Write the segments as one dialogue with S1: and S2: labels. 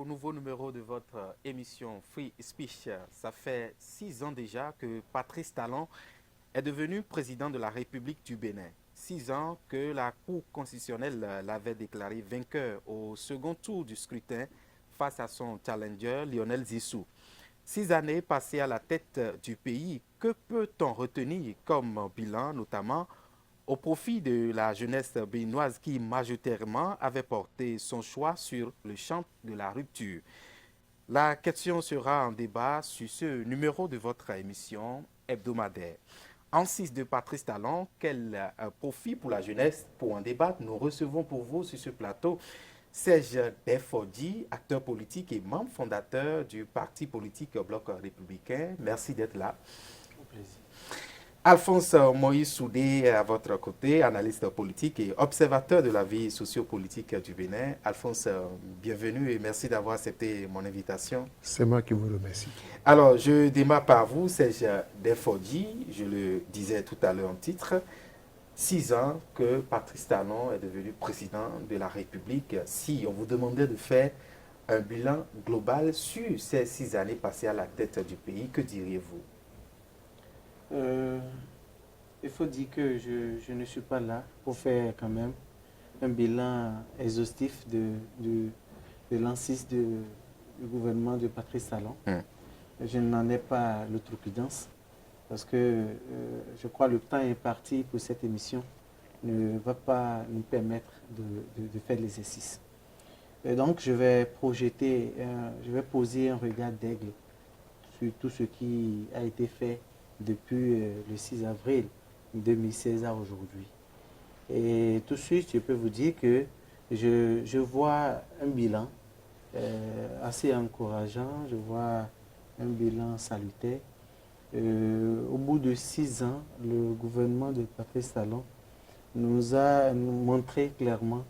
S1: au nouveau numéro de votre émission Free Speech. Ça fait 6 ans déjà que Patrice Talon est devenu président de la République du Bénin. 6 ans que la Cour constitutionnelle l'avait déclaré vainqueur au second tour du scrutin face à son challenger Lionel Zissou. 6 années passées à la tête du pays, que peut-on retenir comme bilan, notamment au profit de la jeunesse béninoise qui majoritairement avait porté son choix sur le champ de la rupture? La question sera en débat sur ce numéro de votre émission hebdomadaire. En 6 de Patrice Talon, quel profit pour la jeunesse? Pour en débattre, nous recevons pour vous sur ce plateau Serge Deffordy, acteur politique et membre fondateur du parti politique Bloc républicain. Merci d'être là.
S2: Au plaisir.
S1: Alphonse Moïse Soudé à votre côté, analyste politique et observateur de la vie sociopolitique du Bénin. Alphonse, bienvenue et merci d'avoir accepté mon invitation.
S3: C'est moi qui vous remercie.
S1: Alors, je démarre par vous, Serge Deffordy. Je le disais tout à l'heure en titre. 6 ans que Patrice Talon est devenu président de la République. Si on vous demandait de faire un bilan global sur ces 6 années passées à la tête du pays, que diriez-vous?
S2: Il faut dire que je ne suis pas là pour faire quand même un bilan exhaustif de l'an-6 du gouvernement de Patrice Talon. Je n'en ai pas l'outrecuidance parce que je crois que le temps imparti pour cette émission ne va pas nous permettre de faire l'exercice. Et donc je vais poser un regard d'aigle sur tout ce qui a été fait depuis le 6 avril 2016 à aujourd'hui. Et tout de suite, je peux vous dire que je vois un bilan assez encourageant, je vois un bilan salutaire. Au bout de 6 ans, le gouvernement de Patrice Talon nous a montré clairement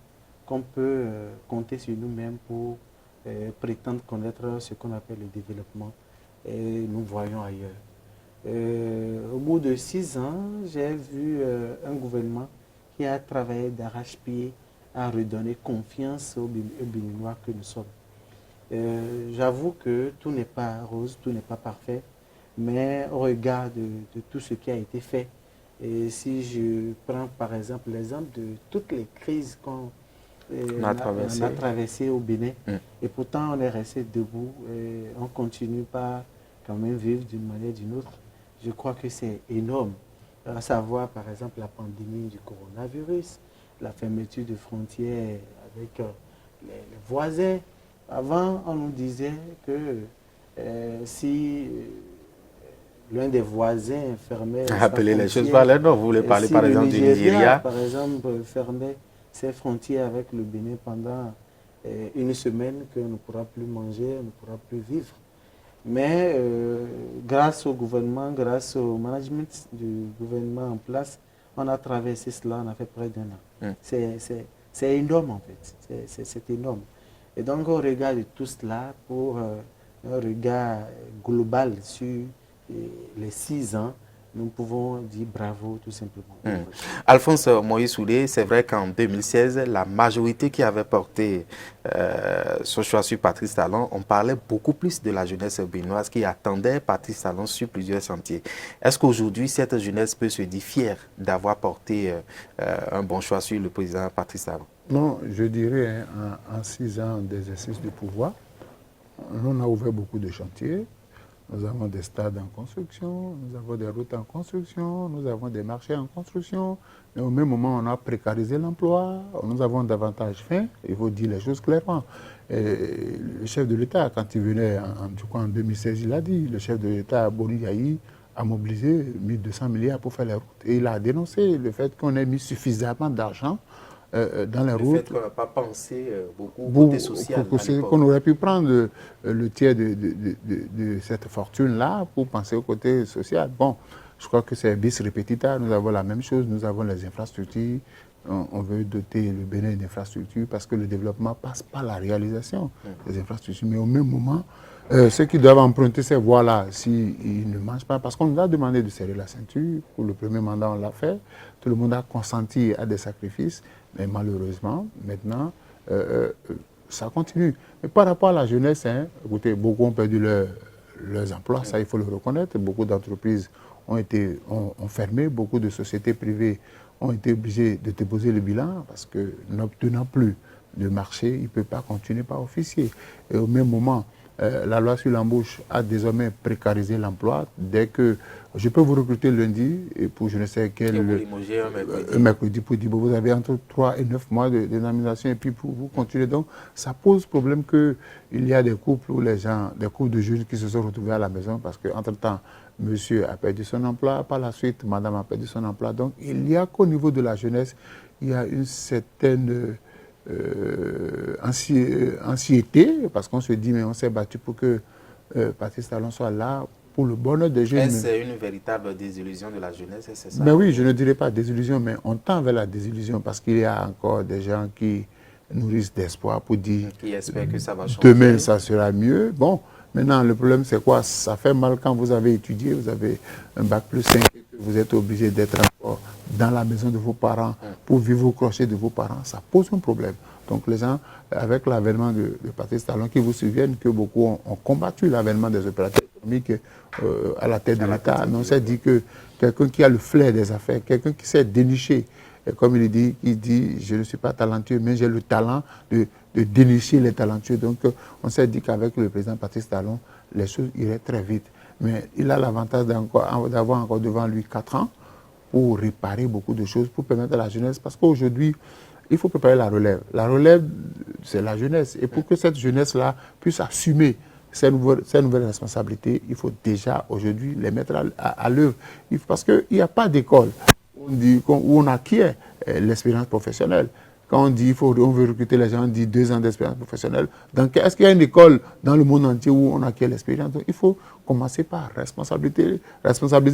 S2: qu'on peut compter sur nous-mêmes pour prétendre connaître ce qu'on appelle le développement et nous voyons ailleurs. Au bout de 6 ans, j'ai vu un gouvernement qui a travaillé d'arrache-pied à redonner confiance aux Béninois que nous sommes. J'avoue que tout n'est pas rose, tout n'est pas parfait, mais au regard de tout ce qui a été fait, et si je prends par exemple l'exemple de toutes les crises qu'on a traversées au Bénin, et pourtant on est resté debout, et on continue par quand même vivre d'une manière ou d'une autre. Je crois que c'est énorme, à savoir par exemple la pandémie du coronavirus, la fermeture de frontières avec les voisins. Avant, on nous disait que si l'un des voisins fermait
S1: Appelez les choses par leur nom. Vous voulez parler par exemple du Nigeria.
S2: Par exemple, fermait ses frontières avec le Bénin pendant une semaine, qu'on ne pourra plus manger, on ne pourra plus vivre. Mais grâce au gouvernement, grâce au management du gouvernement en place, on a traversé cela, on a fait près d'1 an. C'est énorme en fait, c'est énorme. Et donc on regarde tout cela pour un regard global sur les 6 ans, nous pouvons dire bravo tout simplement.
S1: Alphonse Moïse Soudé, c'est vrai qu'en 2016, la majorité qui avait porté son choix sur Patrice Talon, on parlait beaucoup plus de la jeunesse béninoise qui attendait Patrice Talon sur plusieurs chantiers. Est-ce qu'aujourd'hui, cette jeunesse peut se dire fière d'avoir porté un bon choix sur le président Patrice Talon?
S3: Non, je dirais, en 6 ans d'exercice du pouvoir, on a ouvert beaucoup de chantiers. Nous avons des stades en construction, nous avons des routes en construction, nous avons des marchés en construction. Mais au même moment, on a précarisé l'emploi, nous avons davantage faim, il faut dire les choses clairement. Et le chef de l'État, quand il venait en 2016, il a dit, le chef de l'État, Boni Yahi, a mobilisé 1200 milliards pour faire les routes. Et il a dénoncé le fait qu'on ait mis suffisamment d'argent dans les routes.
S1: Le fait qu'on n'a pas pensé beaucoup au côté social.
S3: Qu'on aurait pu prendre le tiers de cette fortune-là pour penser au côté social. Bon, je crois que c'est bis repetita. Nous avons la même chose. Nous avons les infrastructures. On veut doter le Bénin d'infrastructures parce que le développement passe par la réalisation des infrastructures. Mais au même moment, ceux qui doivent emprunter ces voies-là, s'ils ne mangent pas, parce qu'on nous a demandé de serrer la ceinture, pour le premier mandat on l'a fait, tout le monde a consenti à des sacrifices, mais malheureusement, maintenant, ça continue. Mais par rapport à la jeunesse, hein, écoutez, beaucoup ont perdu leurs emplois, ça il faut le reconnaître. Beaucoup d'entreprises ont fermé, beaucoup de sociétés privées ont été obligées de déposer le bilan parce que n'obtenant plus de marché, ils ne peuvent pas continuer par officier. Et au même moment, la loi sur l'embauche a désormais précarisé l'emploi. Dès que je peux vous recruter lundi et pour je ne sais quel mercredi pour dire vous avez entre 3 et 9 mois de nomination et puis pour vous continuer. Donc ça pose problème qu'il y a des couples où des couples de jeunes qui se sont retrouvés à la maison parce qu'entre-temps, monsieur a perdu son emploi, par la suite, madame a perdu son emploi. Donc il y a qu'au niveau de la jeunesse, il y a une certaine anxiété, parce qu'on se dit, mais on s'est battu pour que Patrice Talon soit là pour le bonheur des jeunes.
S1: C'est une véritable désillusion de la jeunesse, c'est ça?
S3: Mais oui, je ne dirais pas désillusion, mais on tend vers la désillusion parce qu'il y a encore des gens qui nourrissent d'espoir pour dire
S1: qui espèrent que ça va changer.
S3: Demain, ça sera mieux. Bon, maintenant, le problème, c'est quoi? Ça fait mal quand vous avez étudié, vous avez un bac plus 5, et que vous êtes obligé d'être encore dans la maison de vos parents pour vivre au crochet de vos parents. Ça pose un problème. Donc les gens, avec l'avènement de Patrice Talon, qui vous souviennent que beaucoup ont combattu l'avènement des opérateurs économiques à la tête de l'État, mais on s'est dit que quelqu'un qui a le flair des affaires, quelqu'un qui sait dénicher, et comme il dit, je ne suis pas talentueux, mais j'ai le talent de dénicher les talentueux. Donc on s'est dit qu'avec le président Patrice Talon, les choses iraient très vite. Mais il a l'avantage d'avoir encore devant lui 4 ans pour réparer beaucoup de choses, pour permettre à la jeunesse, parce qu'aujourd'hui, il faut préparer la relève. La relève, c'est la jeunesse. Et pour que cette jeunesse-là puisse assumer ces nouvelles responsabilités, il faut déjà aujourd'hui les mettre à l'œuvre. Parce qu'il n'y a pas d'école où on acquiert l'expérience professionnelle. Quand on dit on veut recruter les gens, on dit 2 ans d'expérience professionnelle. Donc, est-ce qu'il y a une école dans le monde entier où on acquiert l'expérience? Donc, il faut commencer par responsabiliser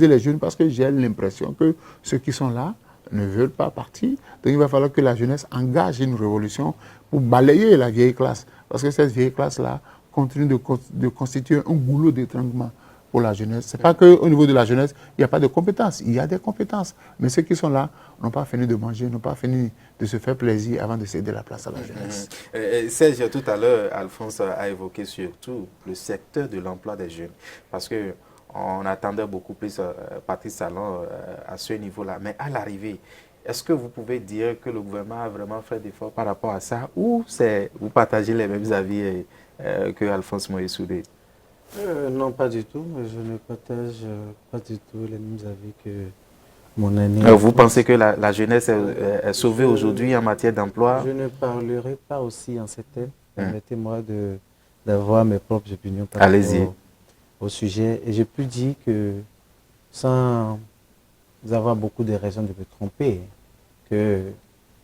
S3: les jeunes parce que j'ai l'impression que ceux qui sont là ne veulent pas partir. Donc, il va falloir que la jeunesse engage une révolution pour balayer la vieille classe. Parce que cette vieille classe-là continue de constituer un goulot d'étranglement pour la jeunesse. Ce n'est pas qu'au niveau de la jeunesse, il n'y a pas de compétences. Il y a des compétences. Mais ceux qui sont là n'ont pas fini de manger, n'ont pas fini de se faire plaisir avant de céder la place à la jeunesse.
S1: Serge, tout à l'heure, Alphonse a évoqué surtout le secteur de l'emploi des jeunes. Parce qu'on attendait beaucoup plus Patrice Talon à ce niveau-là. Mais à l'arrivée, est-ce que vous pouvez dire que le gouvernement a vraiment fait d'efforts par rapport à ça ou vous partagez les mêmes avis que Alphonse Moïse Soudé?
S2: Non, pas du tout. Je ne partage pas du tout les mêmes avis que mon ami.
S1: Vous pensez que la jeunesse est sauvée aujourd'hui en matière d'emploi?
S2: Je ne parlerai pas aussi en ces termes. Permettez-moi d'avoir mes propres opinions par rapport au sujet. Et je peux dire que, sans avoir beaucoup de raisons de me tromper, que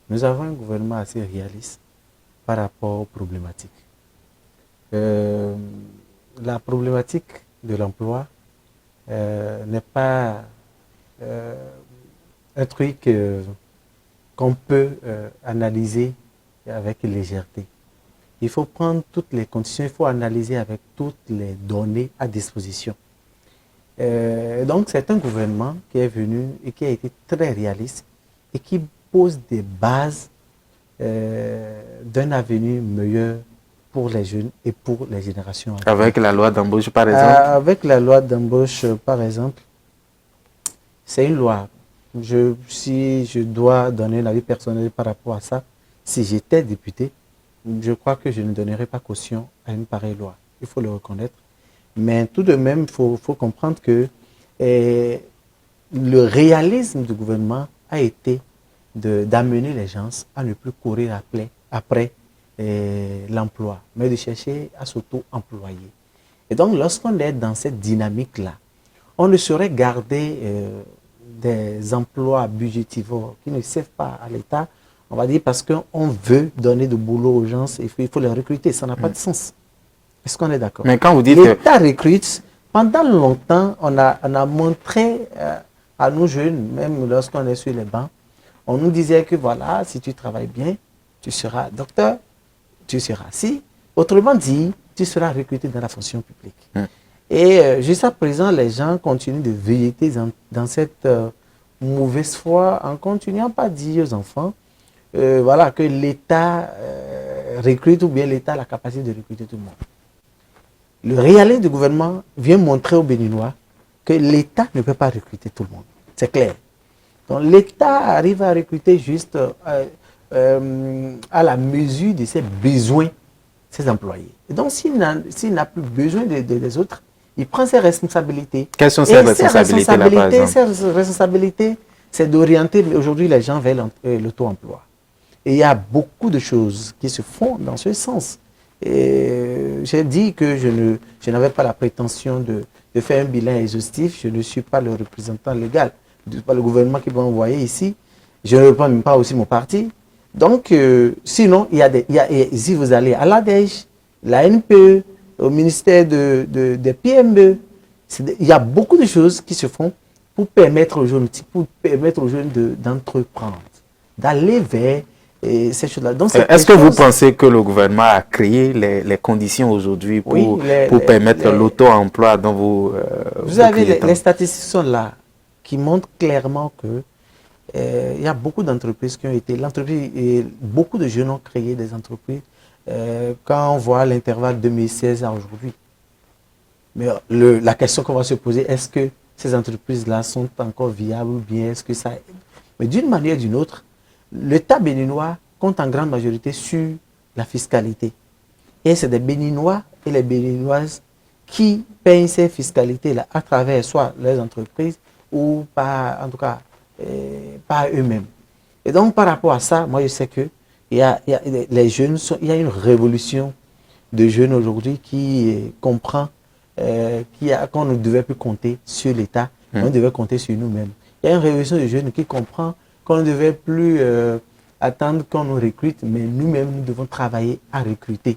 S2: nous avons un gouvernement assez réaliste par rapport aux problématiques. La problématique de l'emploi n'est pas un truc qu'on peut analyser avec légèreté. Il faut prendre toutes les conditions, il faut analyser avec toutes les données à disposition. Donc c'est un gouvernement qui est venu et qui a été très réaliste et qui pose des bases d'un avenir meilleur pour les jeunes et pour les générations.
S1: Avec la loi d'embauche, par exemple?
S2: Avec la loi d'embauche, par exemple, c'est une loi. Si je dois donner l'avis personnel par rapport à ça, si j'étais député, je crois que je ne donnerais pas caution à une pareille loi. Il faut le reconnaître. Mais tout de même, il faut comprendre que le réalisme du gouvernement a été d'amener les gens à ne plus courir après l'emploi, mais de chercher à s'auto-employer. Et donc, lorsqu'on est dans cette dynamique-là, on ne saurait garder des emplois budgétivores qui ne servent pas à l'État, on va dire parce qu'on veut donner du boulot aux gens, il faut les recruter, ça n'a pas de sens. Est-ce qu'on est d'accord?
S1: Mais quand vous dites
S2: l'État recrute, pendant longtemps, on a montré à nos jeunes, même lorsqu'on est sur les bancs, on nous disait que voilà, si tu travailles bien, tu seras docteur, tu seras assis. Autrement dit, tu seras recruté dans la fonction publique. Et jusqu'à présent, les gens continuent de végéter dans cette mauvaise foi en continuant pas à dire aux enfants voilà, que l'État recrute ou bien l'État a la capacité de recruter tout le monde. Le réalisme du gouvernement vient montrer aux Béninois que l'État ne peut pas recruter tout le monde. C'est clair. Donc l'État arrive à recruter juste à la mesure de ses besoins, ses employés. Et donc s'il n'a plus besoin des autres, il prend ses responsabilités.
S1: Quelles sont ses responsabilités là, par exemple?
S2: Ses responsabilités, c'est d'orienter aujourd'hui les gens vers l'auto-emploi. Et il y a beaucoup de choses qui se font dans ce sens. J'ai dit que je n'avais pas la prétention de faire un bilan exhaustif. Je ne suis pas le représentant légal. Ce n'est pas le gouvernement qui m'a envoyé ici. Je ne reprends même pas aussi mon parti. Donc, sinon, si vous allez à l'ADEJ, la NPE, au ministère des PME, il y a beaucoup de choses qui se font pour permettre aux jeunes d'entreprendre, d'aller vers ces choses-là.
S1: Est-ce que vous pensez que le gouvernement a créé les conditions aujourd'hui pour permettre l'auto-emploi dans vos
S2: vous avez les statistiques sont là qui montrent clairement que il y a beaucoup d'entreprises qui ont été... beaucoup de jeunes ont créé des entreprises quand on voit l'intervalle 2016 à aujourd'hui. Mais la question qu'on va se poser, est-ce que ces entreprises-là sont encore viables ou bien est-ce que ça... Mais d'une manière ou d'une autre, l'État béninois compte en grande majorité sur la fiscalité. Et c'est des Béninois et les Béninoises qui payent ces fiscalités-là à travers soit les entreprises ou par, en tout cas, par eux-mêmes. Et donc, par rapport à ça, moi, je sais que les jeunes il y a une révolution de jeunes aujourd'hui qui comprend qu'on ne devait plus compter sur l'État, on devait compter sur nous-mêmes. Il y a une révolution de jeunes qui comprend qu'on ne devait plus attendre qu'on nous recrute, mais nous-mêmes, nous devons travailler à recruter.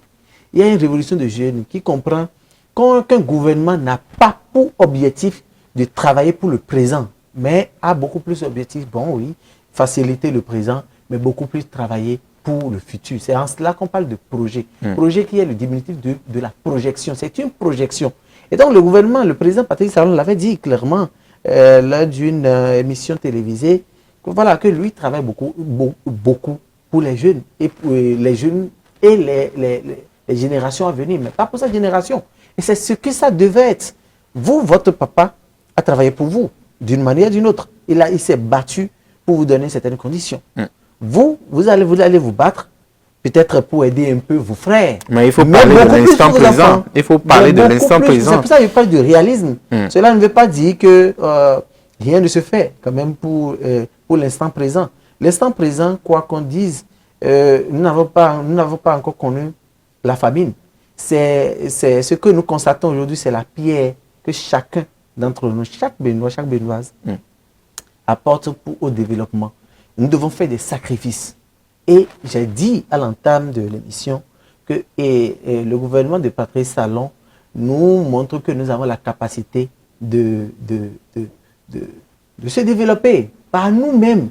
S2: Il y a une révolution de jeunes qui comprend qu'un gouvernement n'a pas pour objectif de travailler pour le présent, mais a beaucoup plus d'objectifs, bon oui, faciliter le présent, mais beaucoup plus travailler pour le futur. C'est en cela qu'on parle de projet. Projet qui est le diminutif de la projection. C'est une projection. Et donc le gouvernement, le président Patrice Talon l'avait dit clairement lors d'une émission télévisée, voilà, que lui travaille beaucoup pour les jeunes et les générations à venir, mais pas pour sa génération. Et c'est ce que ça devait être. Vous, votre papa, a travaillé pour vous, d'une manière ou d'une autre. Il s'est battu pour vous donner certaines conditions. Vous allez vous battre, peut-être pour aider un peu vos frères.
S1: Mais il faut parler de l'instant présent. Il faut parler de l'instant présent.
S2: C'est pour ça que je parle de réalisme. Cela ne veut pas dire que rien ne se fait, quand même, pour l'instant présent. L'instant présent, quoi qu'on dise, nous n'avons pas encore connu la famine. C'est ce que nous constatons aujourd'hui, c'est la pierre que chacun d'entre nous, chaque Béninois, chaque Béninoise, apporte au développement. Nous devons faire des sacrifices. Et j'ai dit à l'entame de l'émission que le gouvernement de Patrice Talon nous montre que nous avons la capacité de se développer par nous-mêmes.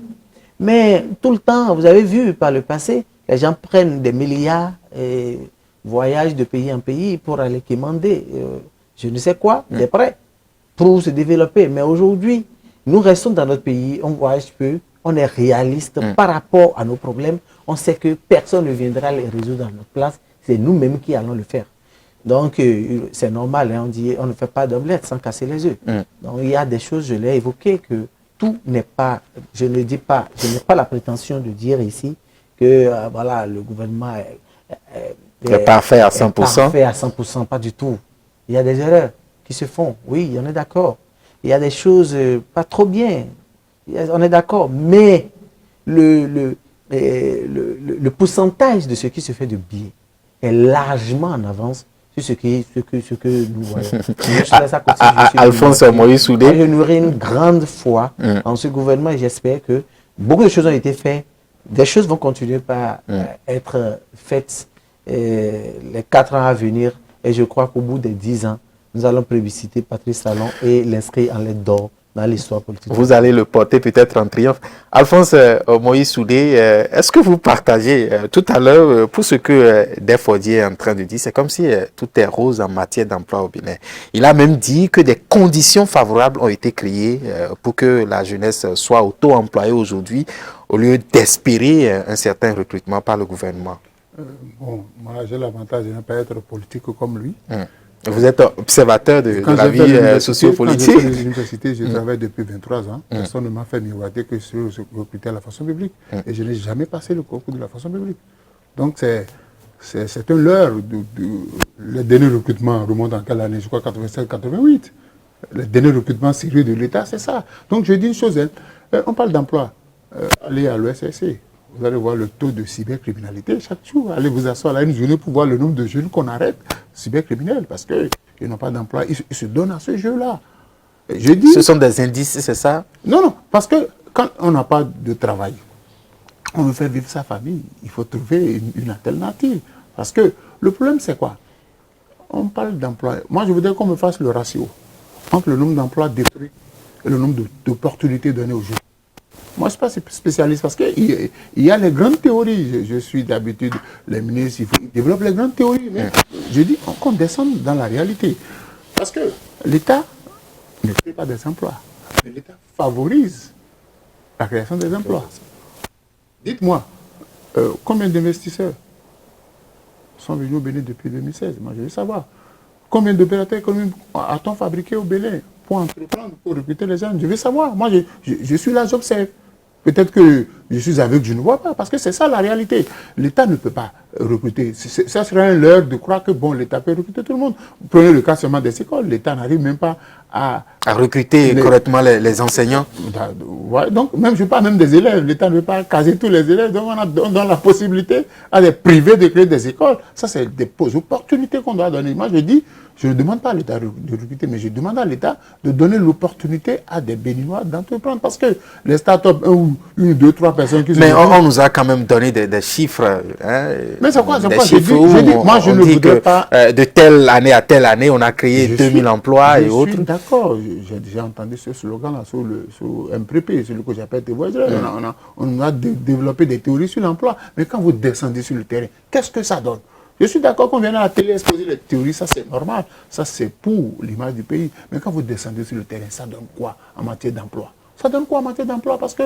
S2: Mais tout le temps, vous avez vu par le passé, les gens prennent des milliards et voyagent de pays en pays pour aller commander je ne sais quoi, des prêts pour se développer. Mais aujourd'hui, nous restons dans notre pays, on voyage peu, on est réaliste par rapport à nos problèmes. On sait que personne ne viendra les résoudre à notre place. C'est nous-mêmes qui allons le faire. Donc, c'est normal. Hein, on dit on ne fait pas d'omelette sans casser les œufs. Donc, il y a des choses, je l'ai évoqué, que tout n'est pas... Je n'ai pas la prétention de dire ici que voilà, le gouvernement
S1: est parfait à 100%.
S2: Parfait à 100%, pas du tout. Il y a des erreurs qui se font. Oui, on est d'accord. Il y a des choses pas trop bien. On est d'accord, mais le pourcentage de ce qui se fait de bien est largement en avance sur ce que nous voyons.
S1: Alphonse Moïse Soudé.
S2: Je nourris une grande foi en ce gouvernement et j'espère que beaucoup de choses ont été faites. Des choses vont continuer par être faites les 4 ans à venir et je crois qu'au bout des 10 ans, nous allons plébisciter Patrice Talon et l'inscrire en lettres d'or dans l'histoire politique.
S1: Vous allez le porter peut-être en triomphe. Alphonse Moïse Soudé, est-ce que vous partagez tout à l'heure, pour ce que Desfordier est en train de dire, c'est comme si tout est rose en matière d'emploi au Bénin. Il a même dit que des conditions favorables ont été créées pour que la jeunesse soit auto-employée aujourd'hui, au lieu d'espérer un certain recrutement par le gouvernement.
S3: Bon, moi j'ai l'avantage de ne pas être politique comme lui.
S1: Vous êtes observateur de la vie sociopolitique.
S3: Quand j'étais à l'université, je travaille depuis 23 ans. Personne ne m'a fait miroiter que je suis recruté à la fonction publique. Et je n'ai jamais passé le concours de la fonction publique. Donc c'est un leurre. Le dernier recrutement remonte en quelle année? Je crois 87-88. Le dernier recrutement sérieux de l'État, c'est ça. Donc je dis une chose, hein, on parle d'emploi. Allez à l'OSSC. Vous allez voir le taux de cybercriminalité chaque jour. Allez vous asseoir à une journée pour voir le nombre de jeunes qu'on arrête cybercriminels parce qu'ils n'ont pas d'emploi. Ils se donnent à ce jeu-là.
S1: Ce sont des indices, c'est ça?
S3: Non, non, parce que quand on n'a pas de travail, on veut faire vivre sa famille. Il faut trouver une alternative. Parce que le problème, c'est quoi? On parle d'emploi. Moi, je voudrais qu'on me fasse le ratio entre le nombre d'emplois détruits et le nombre d'opportunités données aux jeunes. Moi, je ne suis pas spécialiste parce qu'il y a les grandes théories. Je suis d'habitude, les ministres, ils développent les grandes théories. Mais je dis qu'on descende dans la réalité. Parce que l'État ne crée pas des emplois. Mais l'État favorise la création des emplois. Dites-moi, combien d'investisseurs sont venus au Bénin depuis 2016? Moi, je veux savoir. Combien d'opérateurs économiques a-t-on fabriqué au Bénin pour entreprendre, pour recruter les gens? Je veux savoir. Moi, je suis là, j'observe. Peut-être que je suis aveugle, je ne vois pas, parce que c'est ça la réalité. L'État ne peut pas recruter. Ça serait un leurre de croire que bon, l'État peut recruter tout le monde. Prenez le cas seulement des écoles. L'État n'arrive même pas à
S1: recruter correctement les enseignants.
S3: Ouais, donc, même, je parle même des élèves. L'État ne veut pas caser tous les élèves. Donc, on donne la possibilité à des privés de créer des écoles. Ça, c'est des opportunités qu'on doit donner. Moi, je dis, je ne demande pas à l'État de recruter, mais je demande à l'État de donner l'opportunité à des Béninois d'entreprendre. Parce que les startups, une, deux, trois personnes qui
S1: mais on nous a quand même donné des chiffres. Hein,
S3: mais c'est quoi?
S1: Des chiffres où moi, je ne voudrais pas. De telle année à telle année, on a créé 2000 emplois et autres.
S3: Je suis d'accord. J'ai déjà entendu ce slogan-là sur MPP, celui que j'appelle témoignage. On a développé des théories sur l'emploi. Mais quand vous descendez sur le terrain, qu'est-ce que ça donne? Je suis d'accord qu'on vienne à la télé exposer les théories, ça c'est normal, ça c'est pour l'image du pays. Mais quand vous descendez sur le terrain, ça donne quoi en matière d'emploi? Ça donne quoi en matière d'emploi? Parce que,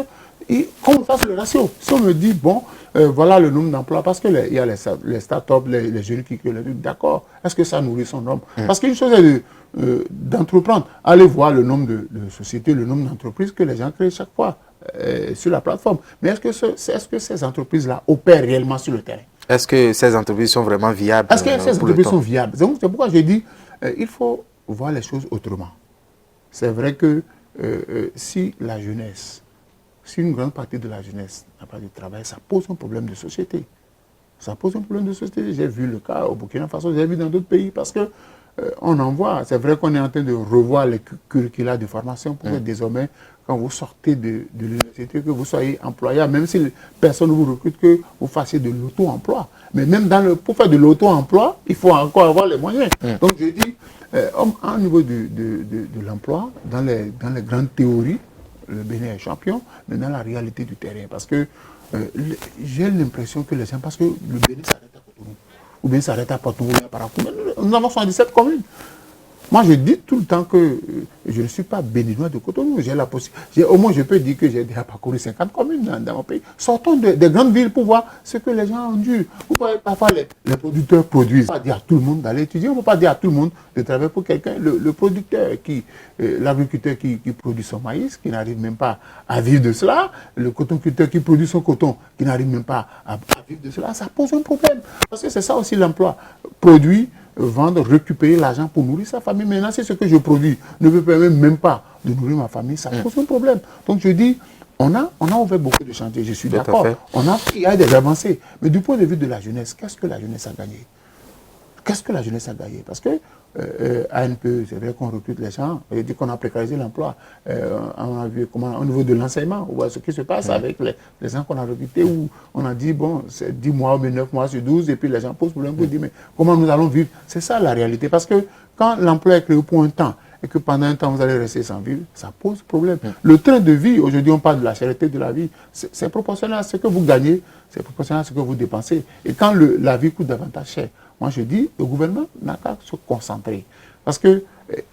S3: qu'on fasse le ratio. Si on me dit, bon, voilà le nombre d'emplois, parce qu'il y a les start-up, les jeunes qui créent, d'accord, est-ce que ça nourrit son homme? Parce qu'une chose est d'entreprendre. Allez voir le nombre de sociétés, le nombre d'entreprises que les gens créent chaque fois sur la plateforme. Mais est-ce que ces entreprises-là opèrent réellement sur le terrain?
S1: Est-ce que ces entreprises sont vraiment viables?
S3: Est-ce que ces entreprises sont viables? C'est pourquoi j'ai dit il faut voir les choses autrement. C'est vrai que si la jeunesse, si une grande partie de la jeunesse n'a pas de travail, ça pose un problème de société. Ça pose un problème de société. J'ai vu le cas au Burkina Faso, j'ai vu dans d'autres pays parce que on en voit. C'est vrai qu'on est en train de revoir les curricula de formation pour que désormais, quand vous sortez de l'université, que vous soyez employable, même si personne ne vous recrute, que vous fassiez de l'auto-emploi. Mais même pour faire de l'auto-emploi, il faut encore avoir les moyens. Donc je dis, au niveau de l'emploi, dans les grandes théories, le Bénin est champion, mais dans la réalité du terrain. Parce que j'ai l'impression que les gens, parce que le Bénin s'arrête à Cotonou, ou bien s'arrête à Porto, à Parakou. Nous avons 77 communes. Moi, je dis tout le temps que je ne suis pas béninois de Cotonou. J'ai la possibilité. Au moins, je peux dire que j'ai déjà parcouru 50 communes dans mon pays. Sortons des grandes villes pour voir ce que les gens endurent. Vous voyez, parfois, les producteurs produisent. On ne peut pas dire à tout le monde d'aller étudier. On ne peut pas dire à tout le monde de travailler pour quelqu'un. Le producteur, l'agriculteur qui produit son maïs, qui n'arrive même pas à vivre de cela, le cotonculteur qui produit son coton, qui n'arrive même pas à vivre de cela, ça pose un problème. Parce que c'est ça aussi l'emploi. Produit, vendre, récupérer l'argent pour nourrir sa famille. Maintenant, si ce que je produis ne me permet même pas de nourrir ma famille, ça pose un problème. Donc je dis, on a ouvert beaucoup de chantiers, je suis d'accord. Il y a des avancées. Mais du point de vue de la jeunesse, qu'est-ce que la jeunesse a gagné? Qu'est-ce que la jeunesse a gagné? Parce que ANPE, c'est vrai qu'on recrute les gens, et dit qu'on a précarisé l'emploi. On a vu au niveau de l'enseignement, on voit ce qui se passe avec les gens qu'on a recrutés, où on a dit, bon, c'est 10 mois ou 9 mois sur 12, et puis les gens posent problème pour dire, mais comment nous allons vivre? C'est ça la réalité. Parce que quand l'emploi est créé pour un temps, et que pendant un temps vous allez rester sans vivre, ça pose problème. Le train de vie, aujourd'hui on parle de la cherté de la vie, c'est proportionnel à ce que vous gagnez, c'est proportionnel à ce que vous dépensez. Et quand la vie coûte davantage cher, moi je dis, le gouvernement n'a qu'à se concentrer. Parce que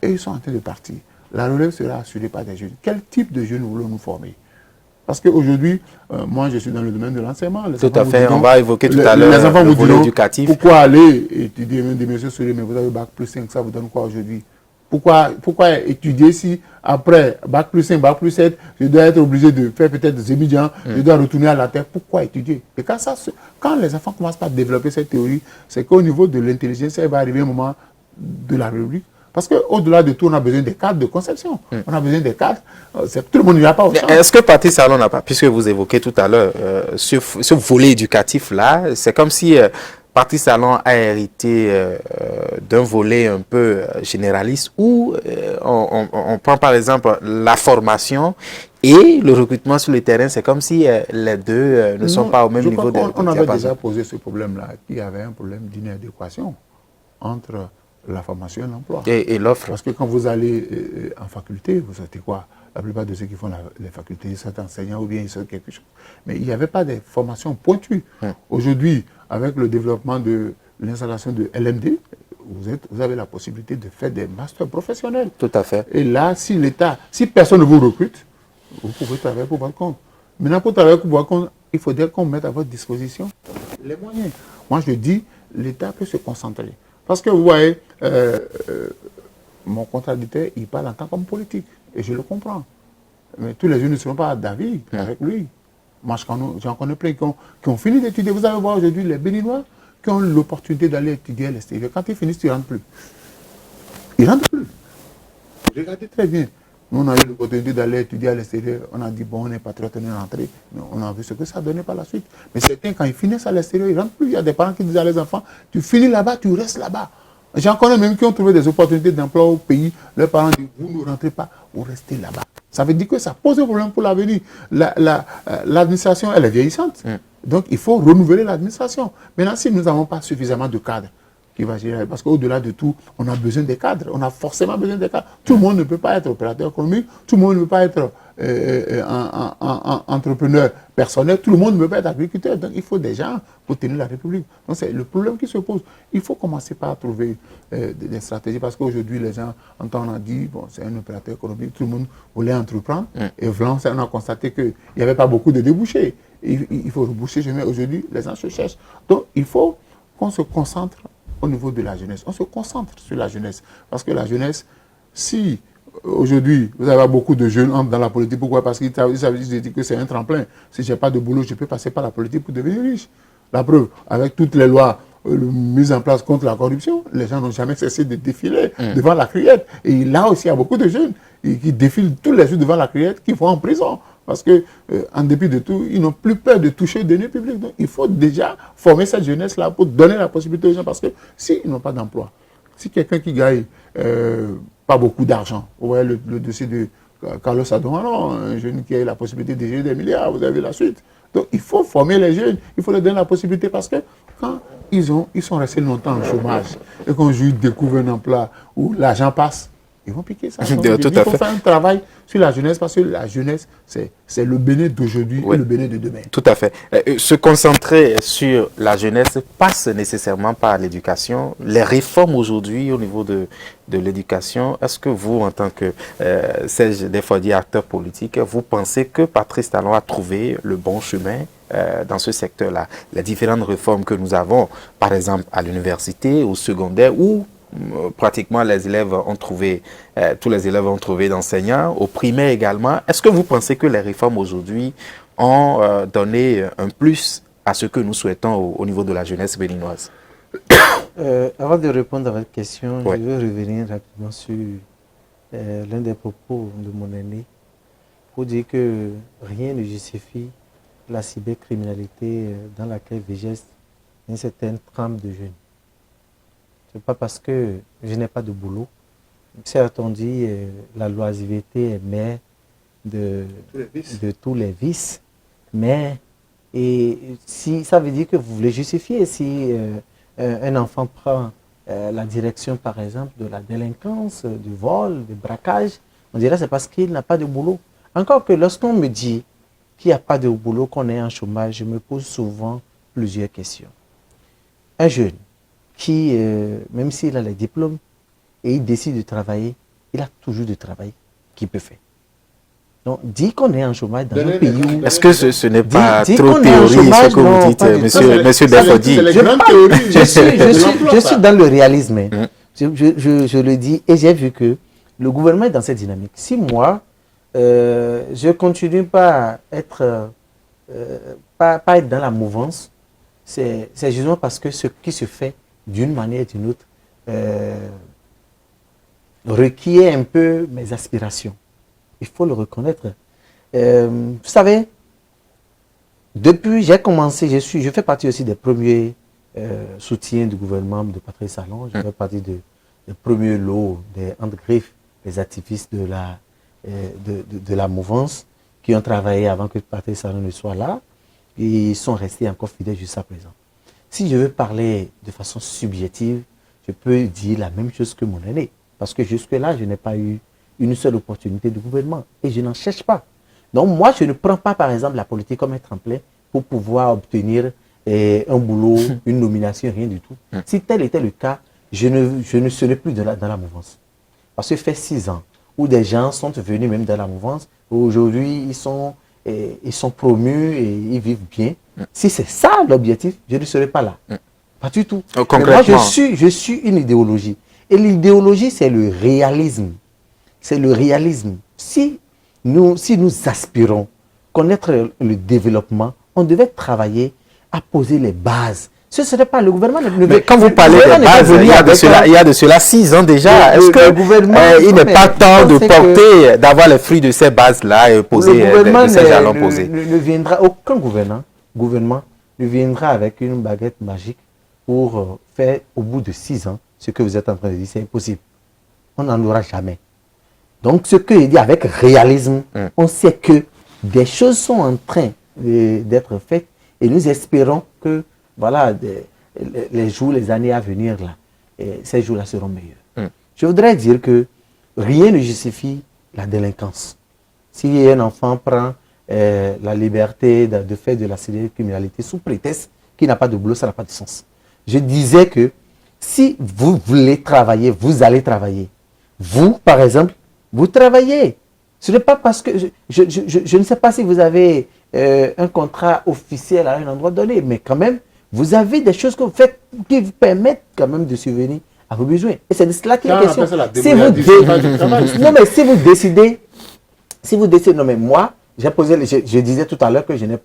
S3: ils sont en train de partir. La relève sera assurée par des jeunes. Quel type de jeunes voulons-nous former? Parce qu'aujourd'hui, moi, je suis dans le domaine de l'enseignement.
S1: Tout à fait, on va évoquer tout à l'heure
S3: les enfants
S1: le
S3: vous
S1: volet
S3: diront,
S1: éducatif.
S3: Pourquoi aller étudier, des messieurs souris, mais vous avez bac plus 5, ça vous donne quoi aujourd'hui? Pourquoi étudier si après bac plus 5, bac plus 7, je dois être obligé de faire peut-être des étudiants, je dois retourner à la terre? Pourquoi étudier? Et quand les enfants commencent à développer cette théorie, c'est qu'au niveau de l'intelligence, il va arriver un moment de la République. Parce qu'au-delà de tout, on a besoin des cadres de conception. On a besoin des cadres. Tout le monde n'y va pas au champ.
S1: Est-ce que Patrice Talon n'a pas, puisque vous évoquez tout à l'heure ce volet éducatif-là, c'est comme si Patrice Talon a hérité d'un volet un peu généraliste où on prend par exemple la formation et le recrutement sur le terrain, c'est comme si les deux ne sont pas au même niveau.
S3: On avait déjà posé ce problème-là, qu'il y avait un problème d'inadéquation entre la formation et l'emploi.
S1: Et l'offre.
S3: Parce que quand vous allez en faculté, vous sortez quoi? La plupart de ceux qui font les facultés, ils sont enseignants ou bien ils sont quelque chose. Mais il n'y avait pas de formation pointue. Aujourd'hui, avec le développement de l'installation de LMD, vous avez la possibilité de faire des masters professionnels.
S1: Tout à fait.
S3: Et là, si personne ne vous recrute, vous pouvez travailler pour votre compte. Maintenant, pour travailler pour votre compte, il faudrait qu'on mette à votre disposition les moyens. Moi, je dis, l'État peut se concentrer. Parce que vous voyez, mon contradicteur, il parle en tant qu'homme politique. Et je le comprends. Mais tous les jeunes ne seront pas d'avis avec lui. Moi, j'en connais plein qui ont fini d'étudier. Vous allez voir aujourd'hui les Béninois qui ont l'opportunité d'aller étudier à l'extérieur. Quand ils finissent, ils ne rentrent plus. Ils ne rentrent plus. Regardez très bien. Nous, on a eu l'opportunité d'aller étudier à l'extérieur. On a dit, bon, on est patriote, on est rentré. Mais on a vu ce que ça donnait par la suite. Mais certains, quand ils finissent à l'extérieur, ils ne rentrent plus. Il y a des parents qui disent à leurs enfants, tu finis là-bas, tu restes là-bas. J'en connais même qui ont trouvé des opportunités d'emploi au pays. Leurs parents disent, vous ne rentrez pas, vous restez là-bas. Ça veut dire que ça pose un problème pour l'avenir. L'administration, elle est vieillissante. Donc, il faut renouveler l'administration. Maintenant, si nous n'avons pas suffisamment de cadres qui vont gérer, parce qu'au-delà de tout, on a besoin des cadres. On a forcément besoin des cadres. Tout le monde ne peut pas être opérateur économique. Tout le monde ne peut pas être entrepreneur personnel. Tout le monde ne peut pas être agriculteur. Donc, il faut des gens pour tenir la République. Donc, c'est le problème qui se pose. Il faut commencer par trouver des stratégies, parce qu'aujourd'hui, les gens, on a dit, bon, c'est un opérateur économique, tout le monde voulait entreprendre. Et voilà, on a constaté qu'il n'y avait pas beaucoup de débouchés. Il faut reboucher. Aujourd'hui, les gens se cherchent. Donc, il faut qu'on se concentre au niveau de la jeunesse. On se concentre sur la jeunesse. Parce que la jeunesse, si aujourd'hui, vous avez beaucoup de jeunes entrent dans la politique, pourquoi? Parce qu'ils disent que c'est un tremplin. Si je n'ai pas de boulot, je peux passer par la politique pour devenir riche. La preuve, avec toutes les lois mises en place contre la corruption, les gens n'ont jamais cessé de défiler devant la criette. Et là aussi, il y a beaucoup de jeunes qui défilent tous les jours devant la criette, qui vont en prison. Parce que, en dépit de tout, ils n'ont plus peur de toucher des deniers publics. Donc, il faut déjà former cette jeunesse-là pour donner la possibilité aux gens. Parce que s'ils n'ont pas d'emploi, si quelqu'un qui gagne pas beaucoup d'argent, vous voyez le dossier de Carlos Adorano, un jeune qui a eu la possibilité de gérer des milliards, vous avez la suite. Donc, il faut former les jeunes, il faut leur donner la possibilité, parce que quand ils sont restés longtemps en chômage et qu'un jour ils découvrent un emploi où l'argent passe, ils vont piquer ça. Il faut faire un travail sur la jeunesse, parce que la jeunesse, c'est le Bénin d'aujourd'hui et le Bénin de demain.
S1: Tout à fait. Se concentrer sur la jeunesse passe nécessairement par l'éducation. Les réformes aujourd'hui au niveau de l'éducation, est-ce que vous, en tant que des fois dit acteur politique, vous pensez que Patrice Talon a trouvé le bon chemin dans ce secteur-là? Les différentes réformes que nous avons, par exemple à l'université, au secondaire, où pratiquement les élèves ont trouvé, tous les élèves ont trouvé d'enseignants, au primaire également. Est-ce que vous pensez que les réformes aujourd'hui ont donné un plus à ce que nous souhaitons au niveau de la jeunesse béninoise?
S2: Avant de répondre à votre question,
S1: Ouais.
S2: je veux revenir rapidement sur l'un des propos de mon aîné pour dire que rien ne justifie la cybercriminalité dans laquelle végète une certaine trempe de jeunes. Ce n'est pas parce que je n'ai pas de boulot. Certes, on dit la loisiveté est mère de tous les vices, mais si ça veut dire que vous voulez justifier, si un enfant prend la direction, par exemple, de la délinquance, du vol, du braquage, on dirait que c'est parce qu'il n'a pas de boulot. Encore que lorsqu'on me dit qu'il n'y a pas de boulot, qu'on est en chômage, je me pose souvent plusieurs questions. Un jeune qui, même s'il a les diplômes et il décide de travailler, il a toujours de travail qu'il peut faire. Donc, dire qu'on est en chômage dans un pays où...
S1: Est-ce que ce n'est pas
S2: Dis
S1: trop
S2: qu'on est en
S1: théorie,
S2: chômage,
S1: ce que
S2: non,
S1: vous dites,
S2: pas du tout.
S1: monsieur Defodi?
S2: Je suis dans le réalisme. Hein. Je le dis et j'ai vu que le gouvernement est dans cette dynamique. Si moi, je ne continue pas à être, pas être dans la mouvance, c'est justement parce que ce qui se fait d'une manière ou d'une autre requiert un peu mes aspirations. Il faut le reconnaître. Vous savez, depuis j'ai commencé, je fais partie aussi des premiers soutiens du gouvernement de Patrice Talon. Je fais partie des premiers lots, des handgriffes, des activistes de la mouvance qui ont travaillé avant que Patrice Talon ne soit là. Et ils sont restés encore fidèles jusqu'à présent. Si je veux parler de façon subjective, je peux dire la même chose que mon aîné. Parce que jusque-là, je n'ai pas eu une seule opportunité de gouvernement. Et je n'en cherche pas. Donc moi, je ne prends pas, par exemple, la politique comme un tremplin pour pouvoir obtenir un boulot, une nomination, rien du tout. Si tel était le cas, je ne serais plus dans la mouvance. Parce que ça fait 6 ans où des gens sont venus même dans la mouvance. Aujourd'hui, ils sont promus et ils vivent bien. Si c'est ça l'objectif, je ne serai pas là. Pas du tout. Mais moi, je suis une idéologie. Et l'idéologie, c'est le réalisme. C'est le réalisme. Si nous aspirons connaître le développement, on devait travailler à poser les bases. Ce ne serait pas le gouvernement.
S1: Mais quand vous parlez des bases, il y a de cela 6 ans déjà. Est-ce qu'il n'est pas temps de porter, d'avoir les fruits de ces bases-là et poser ces jalons posés?
S2: Ne viendra, aucun gouvernement ne viendra avec une baguette magique pour faire au bout de 6 ans ce que vous êtes en train de dire. C'est impossible. On n'en aura jamais. Donc ce que je dis avec réalisme, on sait que des choses sont en train d'être faites et nous espérons que voilà, les jours, les années à venir, là, ces jours-là seront meilleurs. Je voudrais dire que rien ne justifie la délinquance. Si un enfant prend la liberté de faire de la criminalité sous prétexte qu'il n'a pas de boulot, ça n'a pas de sens. Je disais que si vous voulez travailler, vous allez travailler. Vous, par exemple, vous travaillez. Ce n'est pas parce que... Je ne sais pas si vous avez un contrat officiel à un endroit donné, mais quand même, vous avez des choses que vous faites qui vous permettent quand même de subvenir à vos besoins. Et c'est de cela qu'il est question. Non, mais si vous décidez, non, mais moi, je disais tout à l'heure que je n'ai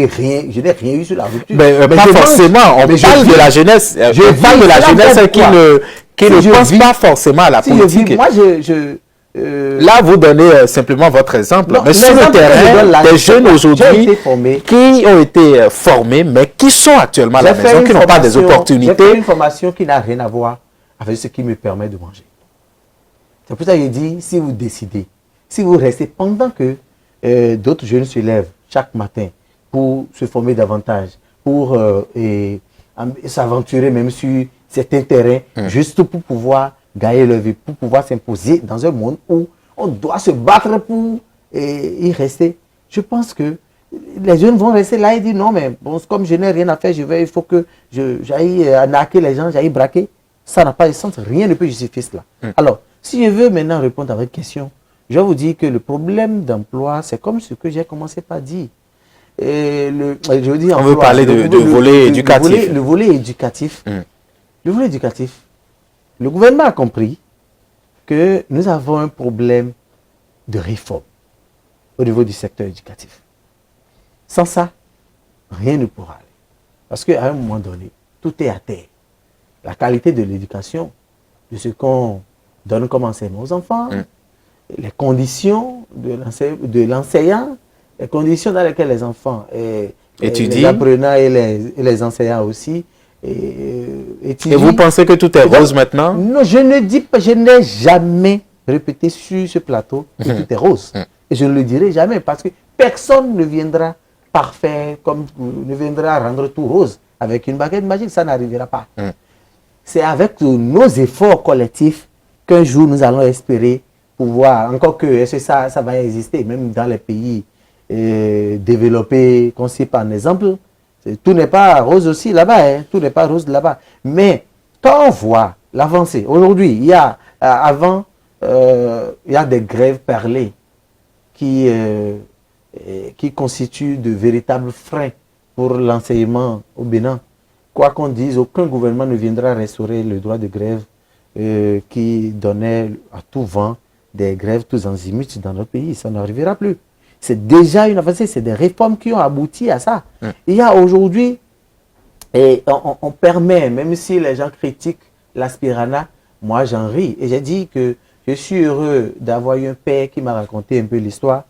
S2: rien eu sur la rupture.
S1: Mais pas forcément, on parle de la jeunesse. Je parle de la jeunesse qui ne pense pas forcément à la politique. Là, vous donnez simplement votre exemple. Non, mais sur le terrain, des jeunes aujourd'hui qui ont été formés, mais qui sont actuellement à la maison, qui n'ont pas des opportunités.
S2: J'ai fait une formation qui n'a rien à voir avec ce qui me permet de manger. C'est pour ça que je dis, si vous décidez, si vous restez pendant que d'autres jeunes se lèvent chaque matin pour se former davantage, pour s'aventurer même sur certains terrains, juste pour pouvoir gagner leur vie, pour pouvoir s'imposer dans un monde où on doit se battre pour y rester. Je pense que les jeunes vont rester là et dire non, mais bon, comme je n'ai rien à faire, il faut que j'aille arnaquer les gens, j'aille braquer. Ça n'a pas de sens, rien ne peut justifier cela. Alors, si je veux maintenant répondre à votre question, je vais vous dire que le problème d'emploi, c'est comme ce que j'ai commencé par dire.
S1: On veut parler de volet éducatif.
S2: Le volet éducatif. Le volet éducatif. Le gouvernement a compris que nous avons un problème de réforme au niveau du secteur éducatif. Sans ça, rien ne pourra aller. Parce qu'à un moment donné, tout est à terre. La qualité de l'éducation, de ce qu'on donne comme enseignement aux enfants, les conditions de l'enseignant, les conditions dans lesquelles les enfants, les apprenants et les enseignants aussi,
S1: et vous pensez que tout est rose maintenant?
S2: Non, je ne dis pas, je n'ai jamais répété sur ce plateau que tout est rose. Et je ne le dirai jamais parce que personne ne viendra parfait, ne viendra rendre tout rose avec une baguette magique, ça n'arrivera pas. C'est avec nos efforts collectifs qu'un jour nous allons espérer pouvoir, encore que est-ce que ça va exister, même dans les pays développés, qu'on cite par exemple. Tout n'est pas rose aussi là-bas, tout n'est pas rose là-bas. Mais quand on voit l'avancée, aujourd'hui, il y a des grèves perlées qui constituent de véritables freins pour l'enseignement au Bénin. Quoi qu'on dise, aucun gouvernement ne viendra restaurer le droit de grève qui donnait à tout vent des grèves tous azimuts dans notre pays. Ça n'arrivera plus. C'est déjà une avancée, c'est des réformes qui ont abouti à ça. Il y a aujourd'hui, et on permet, même si les gens critiquent l'aspirana, moi j'en ris. Et j'ai dit que je suis heureux d'avoir eu un père qui m'a raconté un peu l'histoire.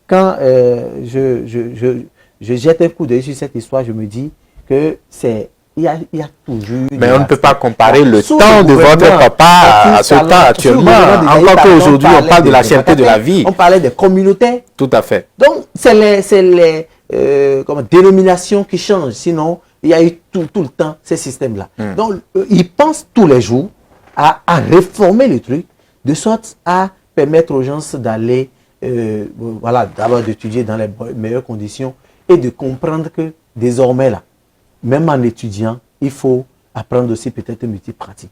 S2: Quand je jette un coup d'œil sur cette histoire, je me dis que c'est... Il y a toujours...
S1: Mais on ne peut pas comparer le temps de votre papa à ce temps actuellement. Encore qu'aujourd'hui, on parle de la cherté de la vie.
S2: On parlait des communautés.
S1: Tout à fait.
S2: Donc, c'est les dénominations qui changent. Sinon, il y a eu tout le temps ces systèmes-là. Donc, ils pensent tous les jours à réformer le truc, de sorte à permettre aux gens d'aller, voilà, d'abord d'étudier dans les meilleures conditions et de comprendre que désormais, là, même en étudiant, il faut apprendre aussi peut-être un métier pratique.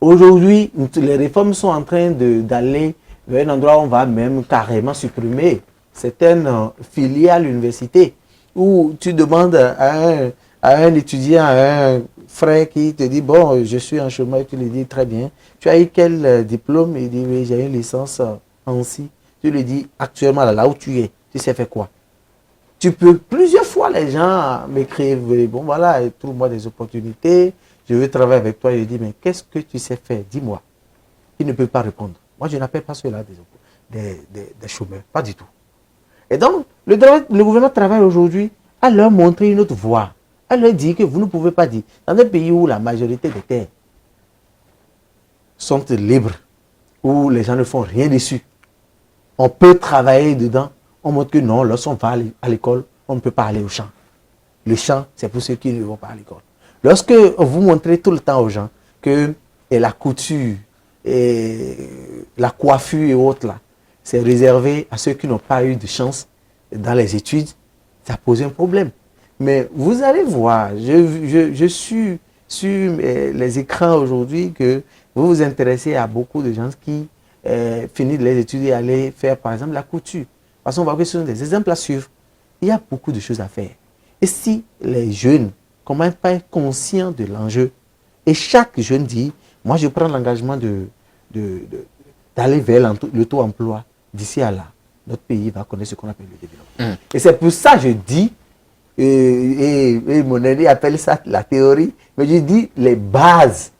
S2: Aujourd'hui, les réformes sont en train d'aller vers un endroit où on va même carrément supprimer certaines filiales à l'université, où tu demandes à un étudiant, à un frère qui te dit, bon, je suis en chômage, tu lui dis, très bien. Tu as eu quel diplôme? Il dit, oui, j'ai une licence en si. Tu lui dis, actuellement, là où tu es, tu sais faire quoi? Tu peux, plusieurs fois, les gens m'écrivent, bon voilà, trouve-moi des opportunités, je veux travailler avec toi. Je dis, mais qu'est-ce que tu sais faire? Dis-moi. Il ne peut pas répondre. Moi, je n'appelle pas ceux-là des chômeurs, pas du tout. Et donc, le gouvernement travaille aujourd'hui à leur montrer une autre voie. À leur dire que vous ne pouvez pas dire, dans un pays où la majorité des terres sont libres, où les gens ne font rien dessus, on peut travailler dedans. On montre que non, lorsqu'on va à l'école, on ne peut pas aller au champ. Le champ, c'est pour ceux qui ne vont pas à l'école. Lorsque vous montrez tout le temps aux gens que la couture, et la coiffure et autres, là, c'est réservé à ceux qui n'ont pas eu de chance dans les études, ça pose un problème. Mais vous allez voir, je suis sur les écrans aujourd'hui que vous vous intéressez à beaucoup de gens qui finissent les études et aller faire par exemple la couture. Parce qu'on va voir que ce sont des exemples à suivre. Il y a beaucoup de choses à faire. Et si les jeunes commencent pas à être conscients de l'enjeu, et chaque jeune dit, moi je prends l'engagement d'aller vers le taux emploi, d'ici à là, notre pays va connaître ce qu'on appelle le développement. Et c'est pour ça que je dis, et mon ami appelle ça la théorie, mais je dis les bases.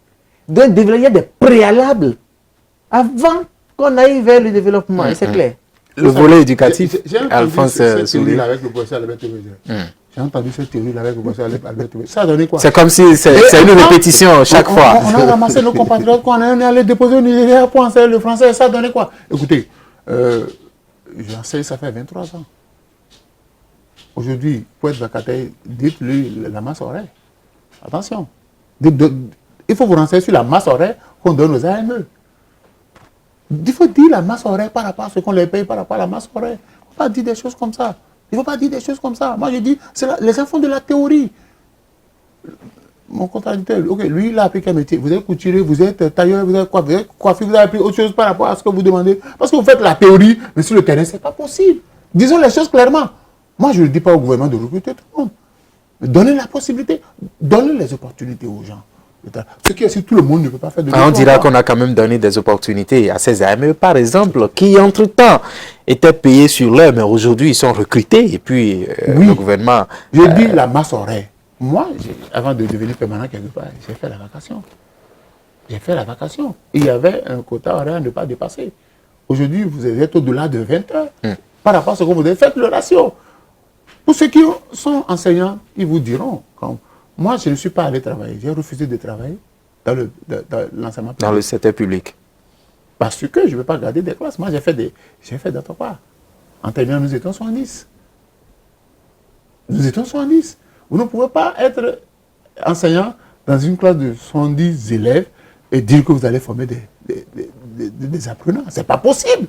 S2: Donc il y a des préalables avant qu'on aille vers le développement, et c'est clair.
S1: Le volet éducatif, Alphonse
S3: Souli. Avec le professeur Albert Théorie. J'ai entendu cette théorie avec le professeur Albert Théorie. Ça a donné quoi?
S1: C'est comme si c'est une répétition chaque fois.
S3: On a ramassé nos compatriotes quand on est allé déposer au Nigeria pour enseigner le français. Ça a donné quoi? Écoutez, j'enseigne, ça fait 23 ans. Aujourd'hui, pour être vacataire, dites-lui la masse horaire. Attention. Il faut vous renseigner sur la masse horaire qu'on donne aux AME. Il faut dire la masse horaire par rapport à ce qu'on les paye par rapport à la masse horaire. Il ne faut pas dire des choses comme ça. Il ne faut pas dire des choses comme ça. Moi, je dis, les enfants de la théorie. Mon contradicteur, ok, lui, il a appris quel métier? Vous êtes couturier, vous êtes tailleur, vous êtes coiffeur, vous avez appris autre chose par rapport à ce que vous demandez. Parce que vous faites la théorie, mais sur le terrain, ce n'est pas possible. Disons les choses clairement. Moi, je ne dis pas au gouvernement de recruter tout le monde. Mais donnez la possibilité, donnez les opportunités aux gens. Ce qui est si tout le monde ne peut pas faire de
S1: on dira qu'on a quand même donné des opportunités à ces AME, par exemple, qui entre-temps étaient payés sur l'heure, mais aujourd'hui ils sont recrutés et puis
S3: oui,
S1: le gouvernement...
S3: Je dis la masse horaire. Moi, avant de devenir permanent quelque part, j'ai fait la vacation. J'ai fait la vacation. Il y avait un quota horaire à ne pas dépasser. Aujourd'hui, vous êtes au-delà de 20 heures. Par rapport à ce que vous avez fait, le ratio. Pour ceux qui sont enseignants, ils vous diront... Moi, je ne suis pas allé travailler. J'ai refusé de travailler dans l'enseignement public.
S1: Dans le secteur public.
S3: Parce que je ne veux pas garder des classes. Moi, j'ai fait d'autres parts. En terminant, nous étions 70. Nous étions 70. Vous ne pouvez pas être enseignant dans une classe de 70 élèves et dire que vous allez former des apprenants. Ce n'est pas possible.